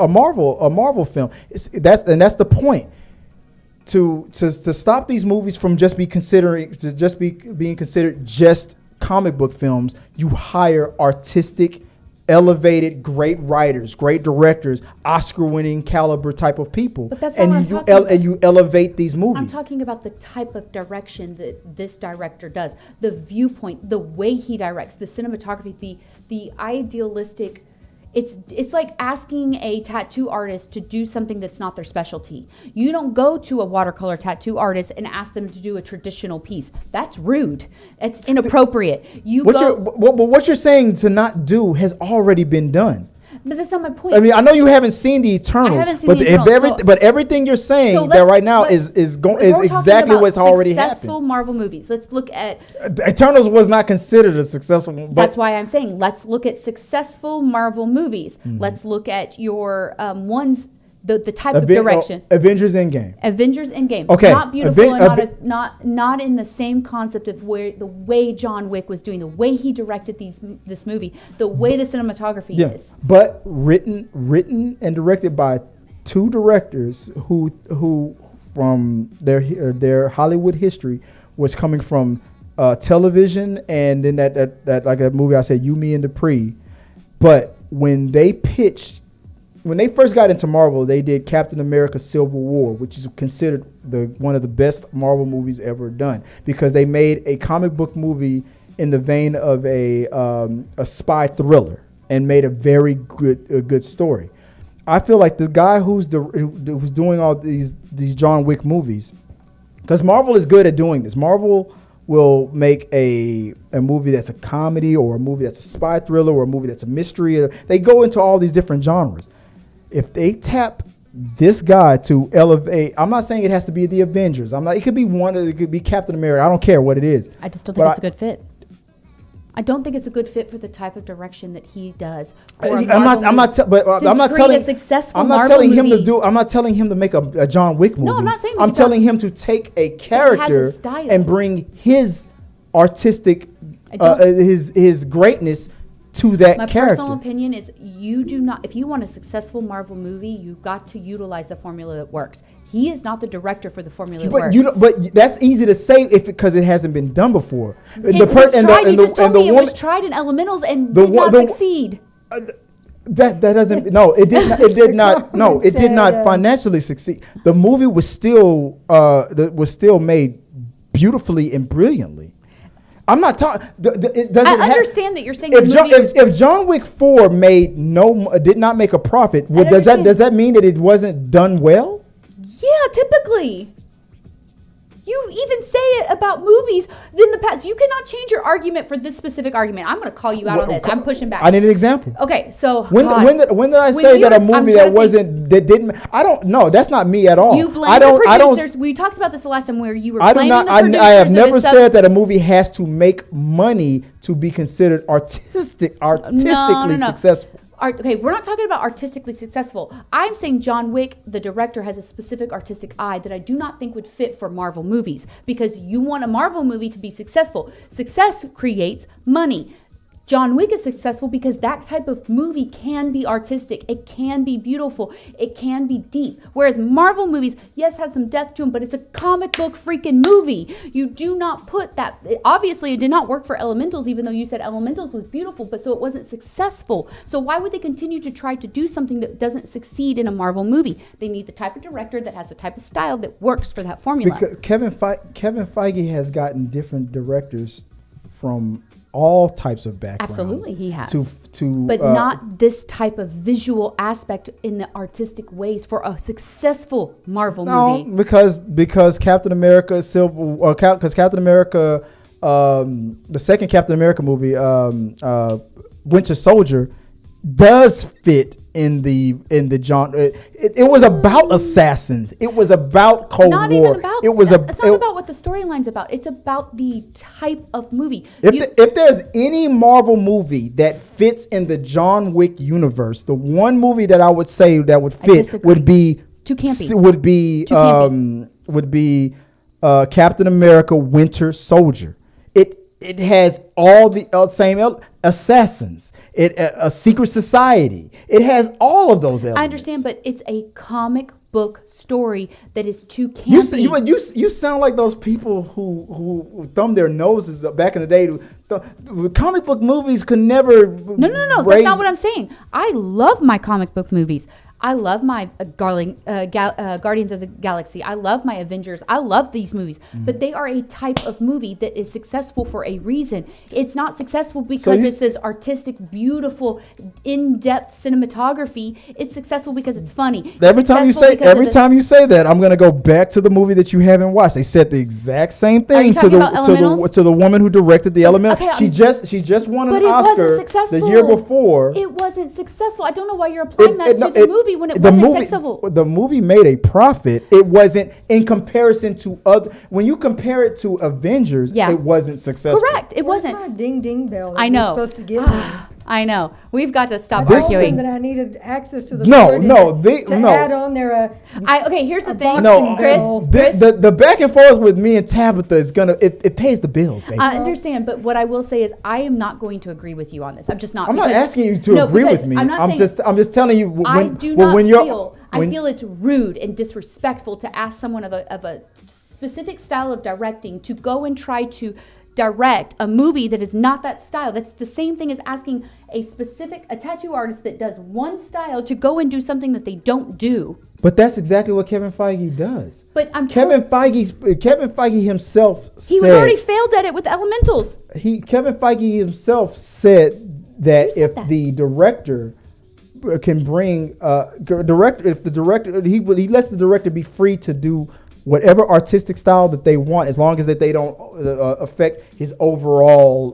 Marvel film. That's the point. To stop these movies from being considered just comic book films, you hire artistic, elevated, great writers, great directors, Oscar-winning caliber type of people. But that's not what I'm talking about. And you elevate these movies. I'm talking about the type of direction that this director does, the viewpoint, the way he directs, the cinematography, the idealistic. It's like asking a tattoo artist to do something that's not their specialty. You don't go to a watercolor tattoo artist and ask them to do a traditional piece. That's rude. It's inappropriate. What you're saying to not do has already been done. But that's not my point. I mean, I know you haven't seen The Eternals, but everything you're saying that right now is exactly what's already happened. Successful Marvel movies. Let's look at Eternals was not considered a successful. But that's why I'm saying let's look at successful Marvel movies. Mm-hmm. Let's look at your ones. The type of direction. Avengers Endgame. Okay. Not beautiful and not in the same concept of the way John Wick was doing, the way he directed this movie, the way the cinematography is. But written and directed by two directors who from their Hollywood history was coming from television, and then that like that movie I said, You, Me, and Dupree. But when they first got into Marvel, they did Captain America: Civil War, which is considered one of the best Marvel movies ever done, because they made a comic book movie in the vein of a spy thriller and made a very good story. I feel like the guy who's doing all these John Wick movies, because Marvel is good at doing this. Marvel will make a movie that's a comedy, or a movie that's a spy thriller, or a movie that's a mystery. They go into all these different genres. If they tap this guy to elevate, I'm not saying it has to be the Avengers. It could be it could be Captain America. I don't care what it is. I just don't think it's a good fit. I don't think it's a good fit for the type of direction that he does. I'm not telling him to make a John Wick movie. No, I'm not saying. I'm telling him to take a character and bring his artistic, his greatness to that character. My personal opinion is if you want a successful Marvel movie, you've got to utilize the formula that works. He is not the director for the formula that works. But that's easy to say because it hasn't been done before. It was tried in Elementals and did not succeed. That doesn't. No, it did not. It did not. No, it did not financially succeed. The movie was still made beautifully and brilliantly. I'm not talking. I understand that you're saying if John Wick 4 did not make a profit, does that mean that it wasn't done well? Yeah, typically. You even say it about movies in the past. You cannot change your argument for this specific argument. I'm going to call you out on this. I'm pushing back. I need an example. Okay, so when did I say that a movie that didn't? I don't know. That's not me at all. You blame the producers. We talked about this the last time where you were blaming the producers. I have never said that a movie has to make money to be considered artistically successful. Okay, we're not talking about artistically successful. I'm saying John Wick, the director, has a specific artistic eye that I do not think would fit for Marvel movies, because you want a Marvel movie to be successful. Success creates money. John Wick is successful because that type of movie can be artistic. It can be beautiful. It can be deep. Whereas Marvel movies, yes, has some depth to them, but it's a comic book freaking movie. You do not put that. Obviously, it did not work for Elementals, even though you said Elementals was beautiful, but so it wasn't successful. So why would they continue to try to do something that doesn't succeed in a Marvel movie? They need the type of director that has the type of style that works for that formula. Because Kevin Feige has gotten different directors from all types of backgrounds. Absolutely, he has. But not this type of visual aspect in the artistic ways for a successful Marvel movie. No, because Captain America because Captain America, the second Captain America movie, Winter Soldier, does fit in the genre. It was about assassins. It was about Cold War. Even about. It's not about what the storyline's about. It's about the type of movie. If there's any Marvel movie that fits in the John Wick universe, the one movie that I would say that would fit would be too campy. Would be Captain America: Winter Soldier. It has all the same assassins. A secret society. It has all of those elements. I understand, but it's a comic book story that is too campy. You sound like those people who thumb their noses up back in the day. Comic book movies could never. No. That's not what I'm saying. I love my comic book movies. I love my Guardians of the Galaxy. I love my Avengers. I love these movies. But they are a type of movie that is successful for a reason. It's not successful because it's this artistic, beautiful, in-depth cinematography. It's successful because it's funny. Every time you say that, I'm going to go back to the movie that you haven't watched. They said the exact same thing to the woman who directed the Elemental. Okay, she just won an Oscar the year before. It wasn't successful. I don't know why you're applying that to the movie. When it wasn't successful. The movie made a profit. It wasn't in comparison to other. When you compare it to Avengers, it wasn't successful. Correct. It wasn't. My ding ding bell. I know. You're supposed to give me. I know. We've got to stop I told arguing. them that I needed access to the to add on their. Okay, here's the thing. No, Chris, the back and forth with me and Tabatha is gonna it pays the bills, baby. I understand, but what I will say is I am not going to agree with you on this. I'm just not. I'm not asking you to agree with me. I'm just telling you. I feel it's rude and disrespectful to ask someone of a specific style of directing to go and try to direct a movie that is not that style. That's the same thing as asking a tattoo artist that does one style to go and do something that they don't do. But that's exactly what Kevin Feige does. But Kevin Feige himself said he was already failed at it with Elementals. Kevin Feige himself said that the director can bring he lets the director be free to do whatever artistic style that they want, as long as that they don't affect his overall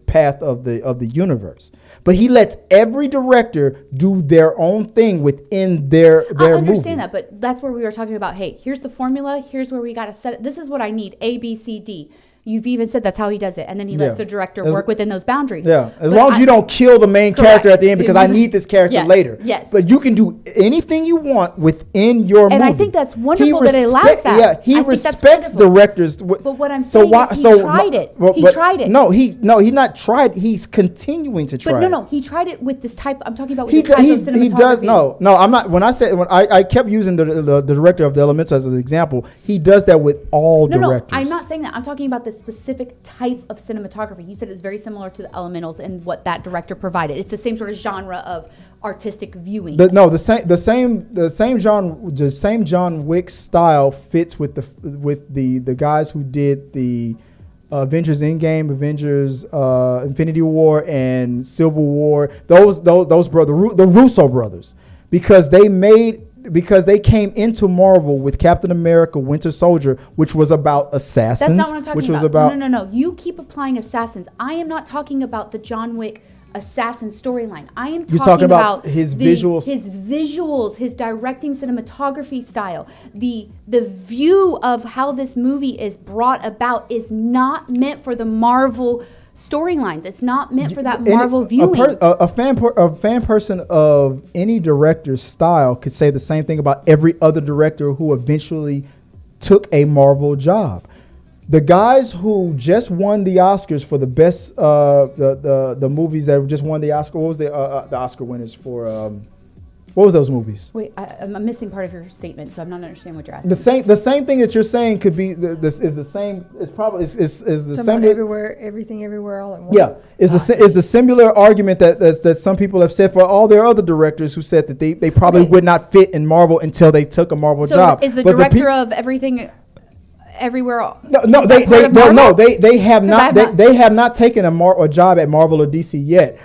path of the universe. But he lets every director do their own thing within their movie. I understand that, but that's where we were talking about, hey, here's the formula, here's where we got to set it. This is what I need, A, B, C, D. You've even said that's how he does it. And then he lets the director work within those boundaries. Yeah, as long as you don't kill the main character at the end, because I need this character later. Yes. But you can do anything you want within your movie. And I think that's wonderful that it allows that. Yeah, he respects directors. But what I'm saying is he tried it. He tried it. No, he's not tried. He's continuing to try. But no, he tried it with this type. I'm talking about with this type of cinematography. He does. No, I'm not. When I kept using the director of the Elemental as an example, he does that with all directors. No, I'm not saying that. I'm talking about the specific type of cinematography. You said it's very similar to the Elementals and what that director provided. It's the same sort of genre of artistic viewing. The same John Wick style fits with the guys who did the Avengers Endgame, Avengers Infinity War, and Civil War. Those brothers, the Russo brothers, because they came into Marvel with Captain America: Winter Soldier, which was about assassins. That's not what I'm talking about. No. You keep applying assassins. I am not talking about the John Wick assassin storyline. I am talking about his visuals, his directing, cinematography style. The view of how this movie is brought about is not meant for the Marvel storylines. It's not meant for that Marvel viewing. A fan person of any director's style could say the same thing about every other director who eventually took a Marvel job. The guys who just won the Oscars for the best, the movies that just won the Oscar. What was the Oscar winners for? What was those movies? Wait, I'm missing part of your statement, so I'm not understanding what you're asking. The same thing that you're saying could be this is the same. It's probably is the same. Everywhere, everything, everywhere, all at once. Yeah, is the similar argument that some people have said for all their other directors who said that they probably would not fit in Marvel until they took a Marvel job. Is the director of everything? Everywhere. No, they have not. They have not taken a job at Marvel or DC yet.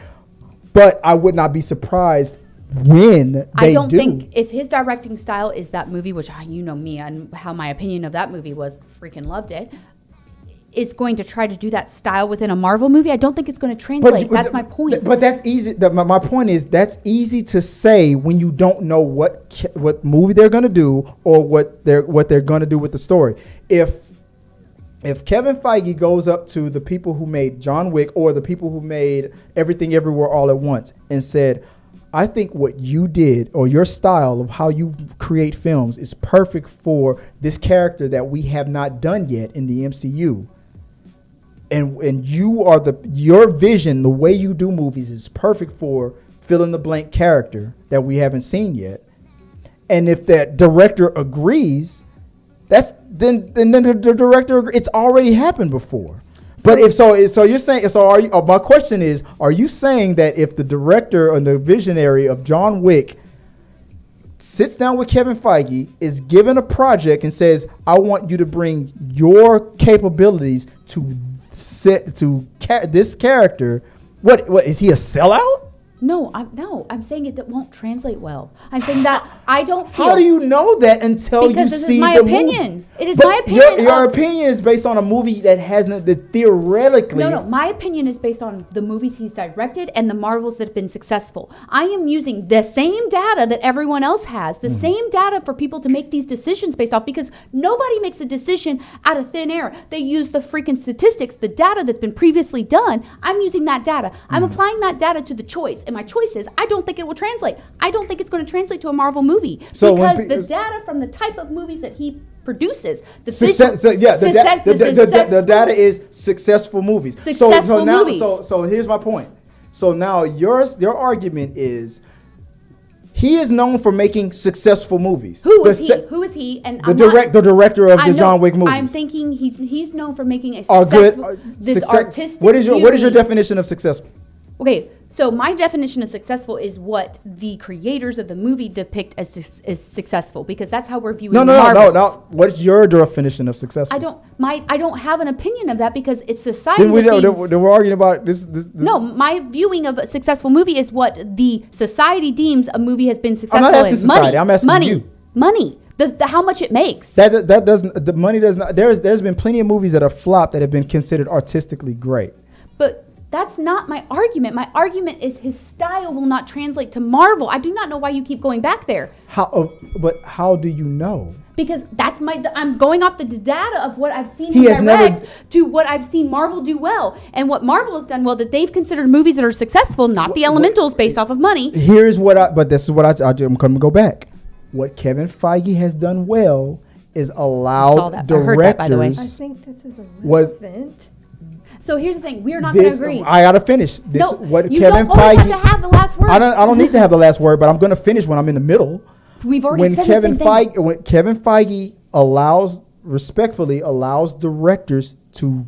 But I would not be surprised when they do. I don't think if his directing style is that movie, which you know me and how my opinion of that movie was, freaking loved it. Is going to try to do that style within a Marvel movie. I don't think it's going to translate. That's my point. But that's easy. My point is that's easy to say when you don't know what movie they're going to do or what they're going to do with the story. If Kevin Feige goes up to the people who made John Wick or the people who made Everything Everywhere All at Once and said, I think what you did or your style of how you create films is perfect for this character that we have not done yet in the MCU. And your vision, the way you do movies is perfect for fill in the blank character that we haven't seen yet. And if that director agrees, then the director, it's already happened before. But so you're saying, are you, my question is, are you saying that if the director and the visionary of John Wick sits down with Kevin Feige, is given a project and says, I want you to bring your capabilities to this character, what is he a sellout? No, I'm saying it won't translate well. I'm saying that I don't feel. How do you know that until you see the movie? Because this is my opinion. It is my opinion. Your opinion is based on a movie that hasn't theoretically. No. My opinion is based on the movies he's directed and the Marvels that have been successful. I am using the same data that everyone else has, the same data for people to make these decisions based off, because nobody makes a decision out of thin air. They use the freaking statistics, the data that's been previously done. I'm using that data. I'm applying that data to the choice. And my choice is, I don't think it will translate. I don't think it's going to translate to a Marvel movie. So because the data from the type of movies that he produces, the data is successful movies. So here's my point. So now your argument is he is known for making successful movies. Who is he? And the director of the John Wick movies. I'm thinking he's known for making a successful, artistic. What is your definition of successful? Okay, so my definition of successful is what the creators of the movie depict as successful, because that's how we're viewing Marvels. No. What's your definition of successful? I don't have an opinion of that, because it's society. Then we're arguing about this. No, my viewing of a successful movie is what the society deems a movie has been successful. I'm not asking society. I'm asking you. Money. The how much it makes. That doesn't. The money does not. There's been plenty of movies that have flopped that have been considered artistically great. But that's not my argument. My argument is his style will not translate to Marvel. I do not know why you keep going back there. But how do you know? Because that's I'm going off the data of what I've seen him direct to what I've seen Marvel do well. And what Marvel has done well, that they've considered movies that are successful, not the Elementals based off of money. But this is what I'm going to go back. What Kevin Feige has done well is allowed directors. I heard that, by the way. I think this is relevant. So here's the thing: we are not going to agree. I gotta finish. You don't always have to have the last word. I don't need to have the last word, but I'm going to finish when I'm in the middle. We've already said the same thing. When Kevin Feige respectfully allows directors to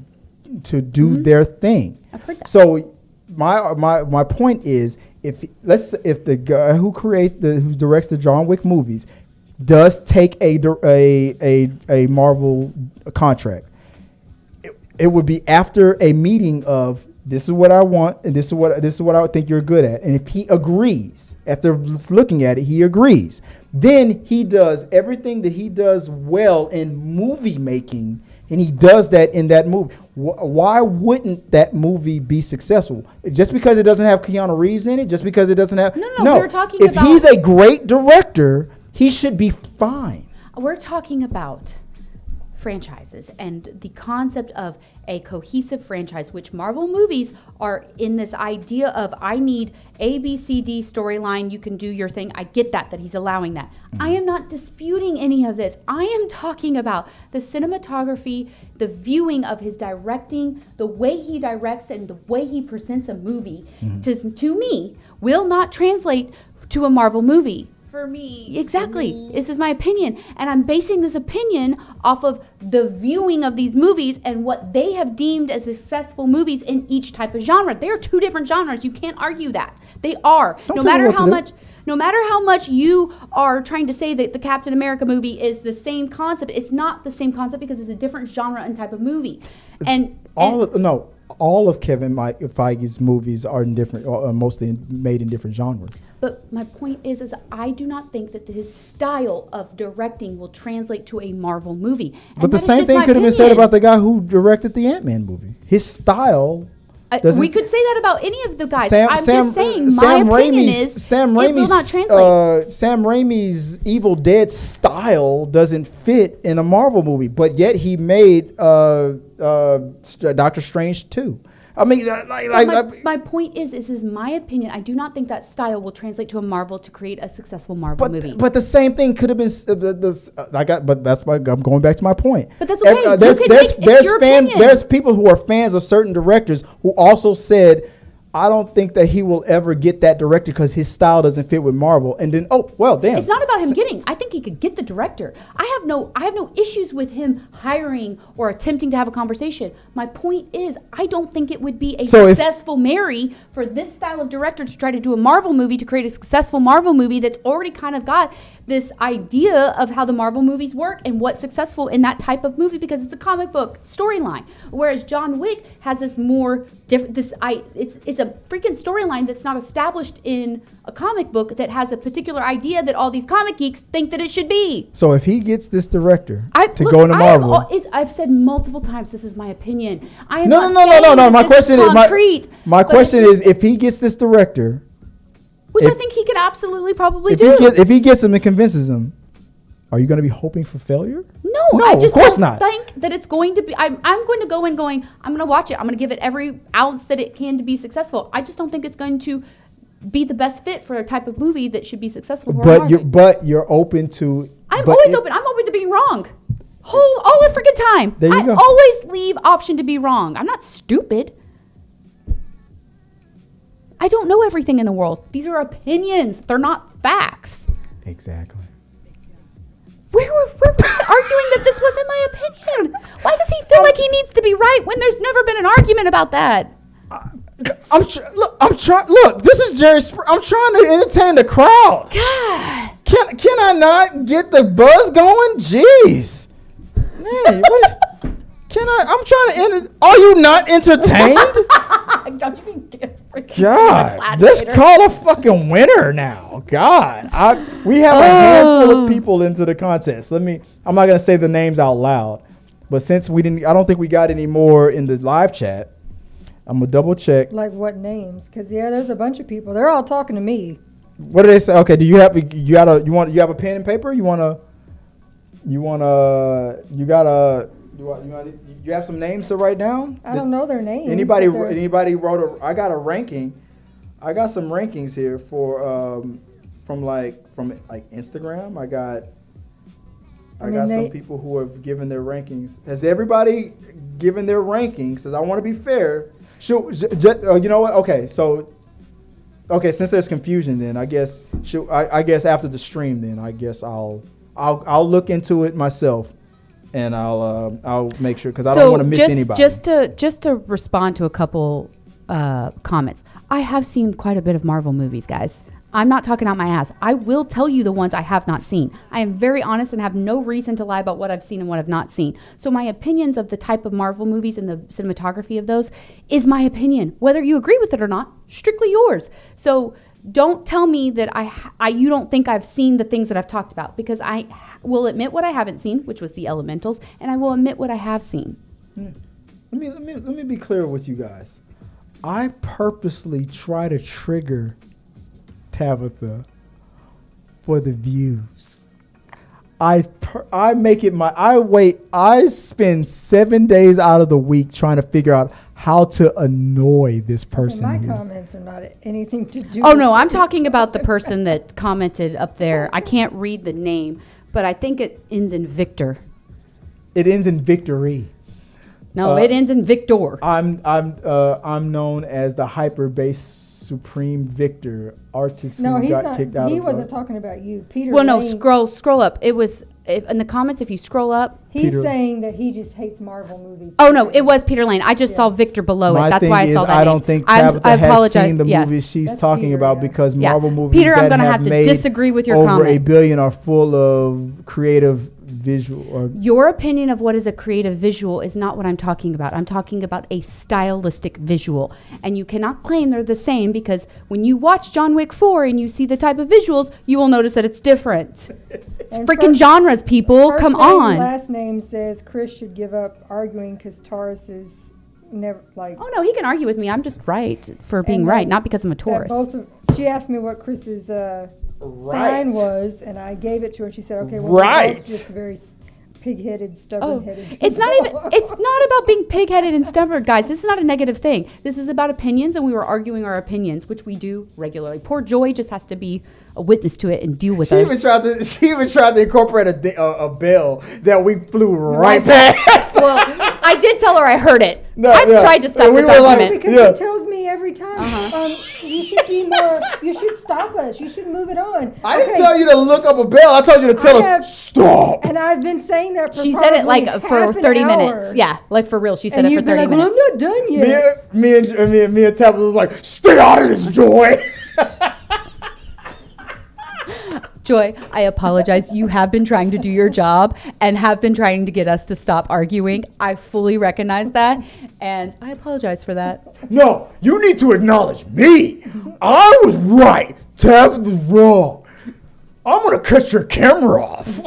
do their thing. I've heard that. So my point is, if the guy who directs the John Wick movies does take a Marvel contract, it would be after a meeting of, this is what I want and this is what I think you're good at. And if he agrees, after looking at it, he agrees, then he does everything that he does well in movie making, and he does that in that movie. Why wouldn't that movie be successful? Just because it doesn't have Keanu Reeves in it? Just because it doesn't have... No. We're talking about... If he's a great director, he should be fine. We're talking about... franchises and the concept of a cohesive franchise, which Marvel movies are in this idea of, I need A, B, C, D storyline, you can do your thing. I get that he's allowing that. I am not disputing any of this. I am talking about the cinematography, the viewing of his directing, the way he directs and the way he presents a movie to me will not translate to a Marvel movie. For me. Exactly. This is my opinion. And I'm basing this opinion off of the viewing of these movies and what they have deemed as successful movies in each type of genre. They are two different genres. You can't argue that. They are. No matter how much you are trying to say that the Captain America movie is the same concept, it's not the same concept because it's a different genre and type of movie. All of Kevin Feige's movies are mostly made in different genres. But my point is I do not think that his style of directing will translate to a Marvel movie. And but the same thing could have been said about the guy who directed the Ant-Man movie. His style. We could say that about any of the guys. I'm just saying my opinion is Sam it will not translate. Sam Raimi's Evil Dead style doesn't fit in a Marvel movie, but yet he made Doctor Strange 2. I mean, my point is my opinion. I do not think that style will translate to a Marvel to create a successful Marvel movie. But the same thing could have been. But that's why I'm going back to my point. But that's okay. There's people who are fans of certain directors who also said, I don't think that he will ever get that director because his style doesn't fit with Marvel. And then, damn. It's not about him getting. I think he could get the director. I have no issues with him hiring or attempting to have a conversation. My point is, I don't think it would be a successful marry for this style of director to try to do a Marvel movie, to create a successful Marvel movie that's already kind of got this idea of how the Marvel movies work and what's successful in that type of movie because it's a comic book storyline. Whereas John Wick has this more different. It's a freaking storyline that's not established in a comic book that has a particular idea that all these comic geeks think that it should be. So if he gets this director go into Marvel, I've said multiple times this is my opinion. No. My question is if he gets this director, which I think he could absolutely probably do. If he gets him and convinces him, are you going to be hoping for failure? No, I just don't think that it's going to be. I'm going to go in going, I'm going to watch it. I'm going to give it every ounce that it can to be successful. I just don't think it's going to be the best fit for a type of movie that should be successful. But you're open to. I'm always open. I'm open to being wrong. All the freaking time. There you go. Always leave option to be wrong. I'm not stupid. I don't know everything in the world. These are opinions. They're not facts. Exactly. We're arguing that this wasn't my opinion. Why does he feel like he needs to be right when there's never been an argument about that? Look, this is Jerry. I'm trying to entertain the crowd. God. Can I not get the buzz going? Jeez. Man, I'm trying to. Are you not entertained? Don't you be God, let's call a fucking winner now. God, we have a handful of people into the contest. I'm not gonna say the names out loud, but since I don't think we got any more in the live chat. I'm gonna double check. Like what names? Because there's a bunch of people. They're all talking to me. What do they say? Okay, do you have a pen and paper? You have some names to write down? I don't know their names. Anybody wrote I got a ranking. I got some rankings here for from Instagram. I got some people who have given their rankings. Has everybody given their rankings? Because I want to be fair. You know what? Okay, since there's confusion, then I guess after the stream, then I guess I'll look into it myself. And I'll make sure because I don't want to miss anybody. Just to respond to a couple comments, I have seen quite a bit of Marvel movies, guys. I'm not talking out my ass. I will tell you the ones I have not seen. I am very honest and have no reason to lie about what I've seen and what I've not seen. So my opinions of the type of Marvel movies and the cinematography of those is my opinion. Whether you agree with it or not, strictly yours. So don't tell me that you don't think I've seen the things that I've talked about, because I will admit what I haven't seen, which was the Elementals, and I will admit what I have seen. Yeah. Let me be clear with you guys. I purposely try to trigger Tabatha for the views. I make it I spend 7 days out of the week trying to figure out how to annoy this person. My comments are not anything to do. Oh no, I'm talking about the person that commented up there. I can't read the name, but I think it ends in Victor. It ends in victory. No, it ends in Victor. I'm known as the hyper-bass Supreme Victor, artist No, who he's got not. kicked out He of wasn't talking about you, Peter. Well, no, Lane, scroll up. It was in the comments. If you scroll up. He's Peter. saying that he just hates Marvel movies. Oh no, it was Peter Lane. I just saw Victor below My it. That's thing why I saw is, that. I don't think Tabatha has seen the Yeah. movies she's That's talking Peter, about yeah. because Yeah. Marvel movies Peter, I'm that gonna have have to made disagree with your over comment. $1 billion are full of creative visual. Or Your opinion of what is a creative visual is not what I'm talking about. I'm talking about a stylistic visual. And you cannot claim they're the same because when you watch John Wick 4 and you see the type of visuals, you will notice that it's different. And Freaking first- genres, people. first Come name, on. Last name says Chris should give up arguing because Taurus is never like. Oh, no, he can argue with me. I'm just right for being And right, that- not because I'm a that Taurus. she asked me what Chris's Right. sign was, and I gave it to her. She said, "Okay, well, Right. we're both just very pig-headed, Oh, stubborn-headed." it's not even. It's not about being pig-headed and stubborn, guys. This is not a negative thing. This is about opinions, and we were arguing our opinions, which we do regularly. Poor Joy just has to be a witness to it and deal with She even tried to incorporate a bell that we flew right past. Well, I did tell her I heard it. No, I've yeah. tried to stop And we this were like- argument. Because Yeah. he tells me every time, Uh-huh. you should be more. You should stop us. You should move it on. I didn't Okay, tell you to look up a bell. I told you to tell I have- us stop. And I've been saying that for She said it probably like for half an 30 hour. minutes. Yeah, like for real. She said And it for you've been 30 like, well, I'm minutes. not done yet. Me and Tabitha was like, stay out of this, Joy. Joy, I apologize. You have been trying to do your job and have been trying to get us to stop arguing. I fully recognize that, and I apologize for that. No, you need to acknowledge me. I was right. Tabitha's wrong. I'm going to cut your camera off.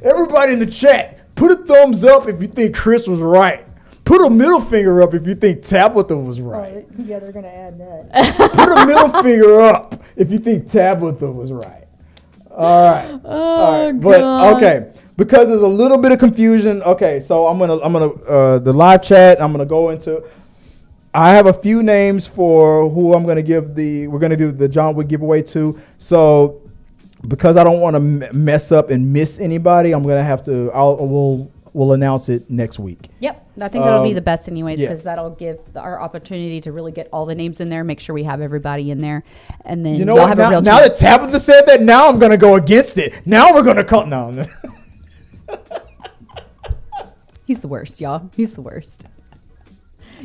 Everybody in the chat, put a thumbs up if you think Chris was right. Put a middle finger up if you think Tabitha was right. Oh, yeah, they're gonna add that. Put a middle finger up if you think Tabatha was right. All right. All right. But okay, because there's a little bit of confusion. Okay, so I'm gonna the live chat. I'm gonna go into. I have a few names for who I'm gonna give we're gonna do the John Wick giveaway to. So because I don't want to mess up and miss anybody, I'm gonna have to. We'll announce it next week. Yep, I think that'll be the best anyways, yeah. because that'll give our opportunity to really get all the names in there, make sure we have everybody in there, and then You know you'll what? have a real Now chance. that Tabitha said that, now I'm gonna go against it. Now we're gonna call. No. He's the worst, y'all. He's the worst.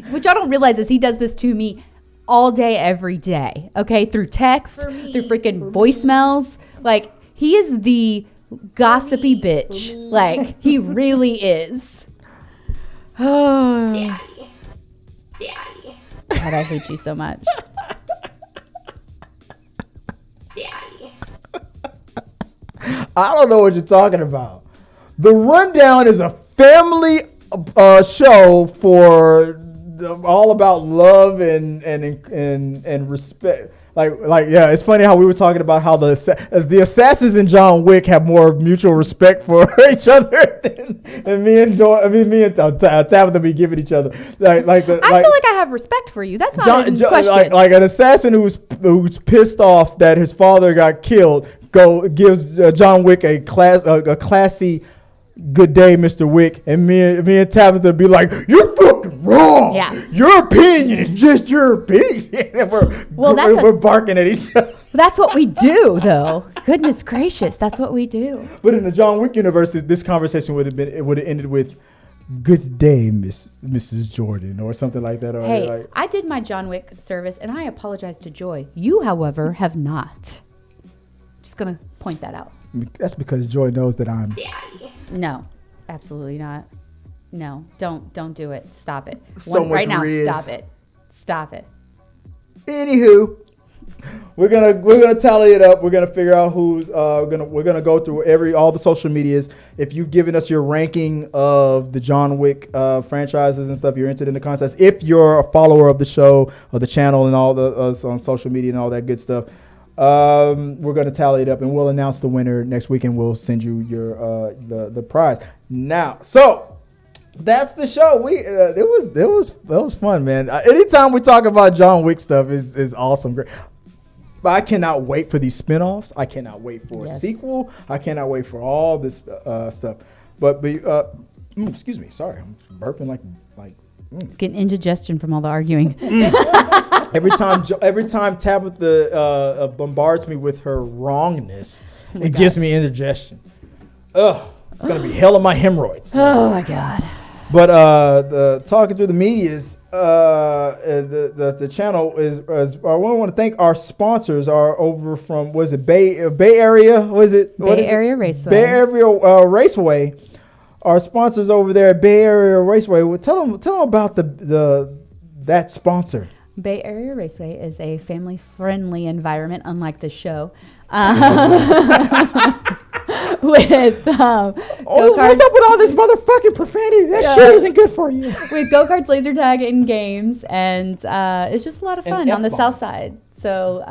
What y'all don't realize is he does this to me all day, every day. Okay, through text, through freaking voicemails. Like he is the gossipy bitch. Like he really is. Oh, Daddy. God, I hate you so much. Daddy. I don't know what you're talking about. The Rundown is a family show for all about love and respect. Like yeah, it's funny how we were talking about how the assassins in John Wick have more mutual respect for each other than me and Tabitha be giving each other. I feel like I have respect for you. That's not in question. like an assassin who's pissed off that his father got killed gives John Wick a classy good day, Mr. Wick, and me and Tabitha be like, you're fucking wrong. Yeah. Your opinion is just your opinion. And we're barking at each other. That's what we do, though. Goodness gracious, that's what we do. But in the John Wick universe, this conversation would have ended with, good day, Mrs. Jordan, or something like that. Or Hey, like, I did my John Wick service, and I apologize to Joy. You, however, have not. Just gonna point that out. that's because Joy knows that I'm. Daddy. No, absolutely not. No, don't do it. Stop it. So much right now. Riz. Stop it. Stop it. Anywho, we're gonna tally it up. We're gonna figure out who's we're gonna go through all the social medias. If you've given us your ranking of the John Wick franchises and stuff, you're entered in the contest. If you're a follower of the show or the channel and all the us on social media and all that good stuff, We're going to tally it up, and we'll announce the winner next week, and we'll send you your the prize. Now, so that's the show. It was fun, man. Anytime we talk about John Wick stuff is awesome. Great. But I cannot wait for these spinoffs. I cannot wait for a sequel. I cannot wait for all this stuff. But excuse me, sorry, I'm burping like. Getting indigestion from all the arguing. Every time Tabatha bombards me with her wrongness, it gives me indigestion. Ugh, it's gonna be hell of my hemorrhoids. Oh my God. But the talking through the medias, the channel is I want to thank our sponsors. Are over from Bay Area? Bay Area Raceway. Bay Area Raceway. Our sponsors over there at Bay Area Raceway. Well, tell them about that sponsor. Bay Area Raceway is a family-friendly environment, unlike the show. With what's up with all this motherfucking profanity? That shit isn't good for you. With go-karts, laser tag, and games, and it's just a lot of fun on the south side. So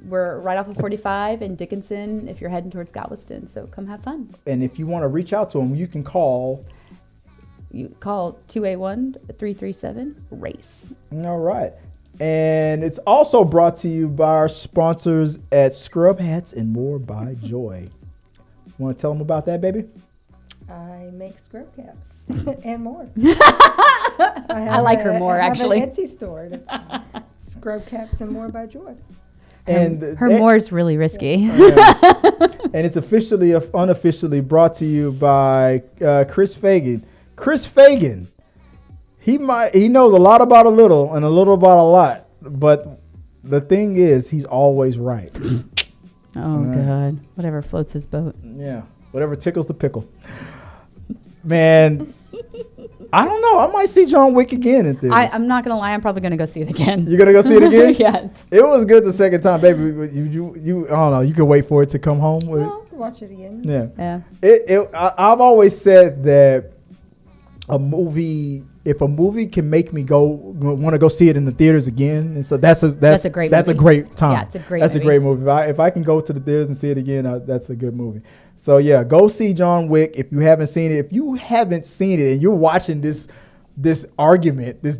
we're right off of 45 in Dickinson if you're heading towards Galveston. So come have fun. And if you want to reach out to them, you can call. You call 281-337-RACE. All right. And it's also brought to you by our sponsors at Scrub Hats and More by Joy. Want to tell them about that, baby? I make scrub caps and more. I like her more, actually. I have an Etsy store that's Scrub Caps and More by Joy. And her more is really risky. And it's unofficially brought to you by Chris Fagan. Chris Fagan, he knows a lot about a little and a little about a lot, but the thing is, he's always right. Oh God, whatever floats his boat. Yeah, whatever tickles the pickle. Man, I don't know. I might see John Wick again in theaters. I'm not gonna lie. I'm probably gonna go see it again. You're gonna go see it again? Yes. It was good the second time, baby. You I don't know. You can wait for it to come home. Well, watch it again. Yeah. I've always said that if a movie can make me want to go see it in the theaters again, and so that's a great time. Yeah, it's a great. That's a great movie. If I can go to the theaters and see it again, that's a good movie. So yeah, go see John Wick if you haven't seen it. If you haven't seen it and you're watching this argument, this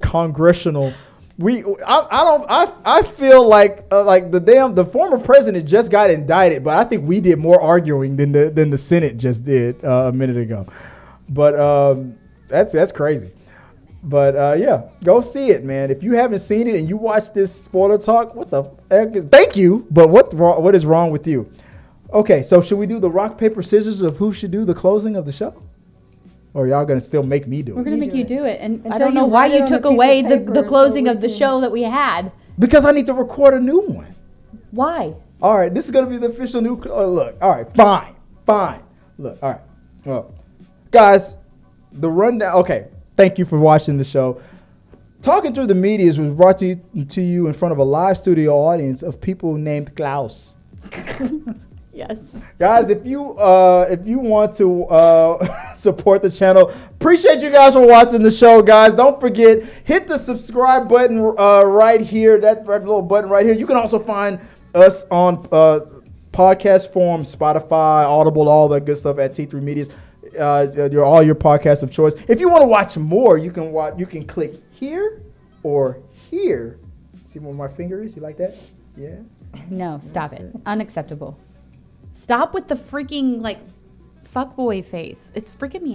congressional. I feel like the former president just got indicted, but I think we did more arguing than the Senate just did a minute ago. But that's crazy. But yeah, go see it, man. If you haven't seen it and you watch this spoiler talk, what the heck? Thank you, but what is wrong with you? Okay, so should we do the rock paper scissors of who should do the closing of the show? Or are y'all gonna still make me do it? We're gonna make you do it, and I Until don't know you why write it you on took a piece away of the paper closing so of the we show that we had. Because I need to record a new one. Why? All right, this is gonna be the official new. Look, all right, fine. Look, all right. Well, guys, the rundown. Okay, thank you for watching the show. Talking Through the Medias was brought to you in front of a live studio audience of people named Klaus. Yes. Guys, if you want to support the channel, appreciate you guys for watching the show, guys. Don't forget, hit the subscribe button right here, that red little button right here. You can also find us on podcast form, Spotify, Audible, all that good stuff at Th3 Medias. All your podcasts of choice. If you want to watch more, you can click here or here. See where my finger is? You like that? Yeah. No, stop it. Unacceptable. Stop with the freaking fuckboy face. It's freaking me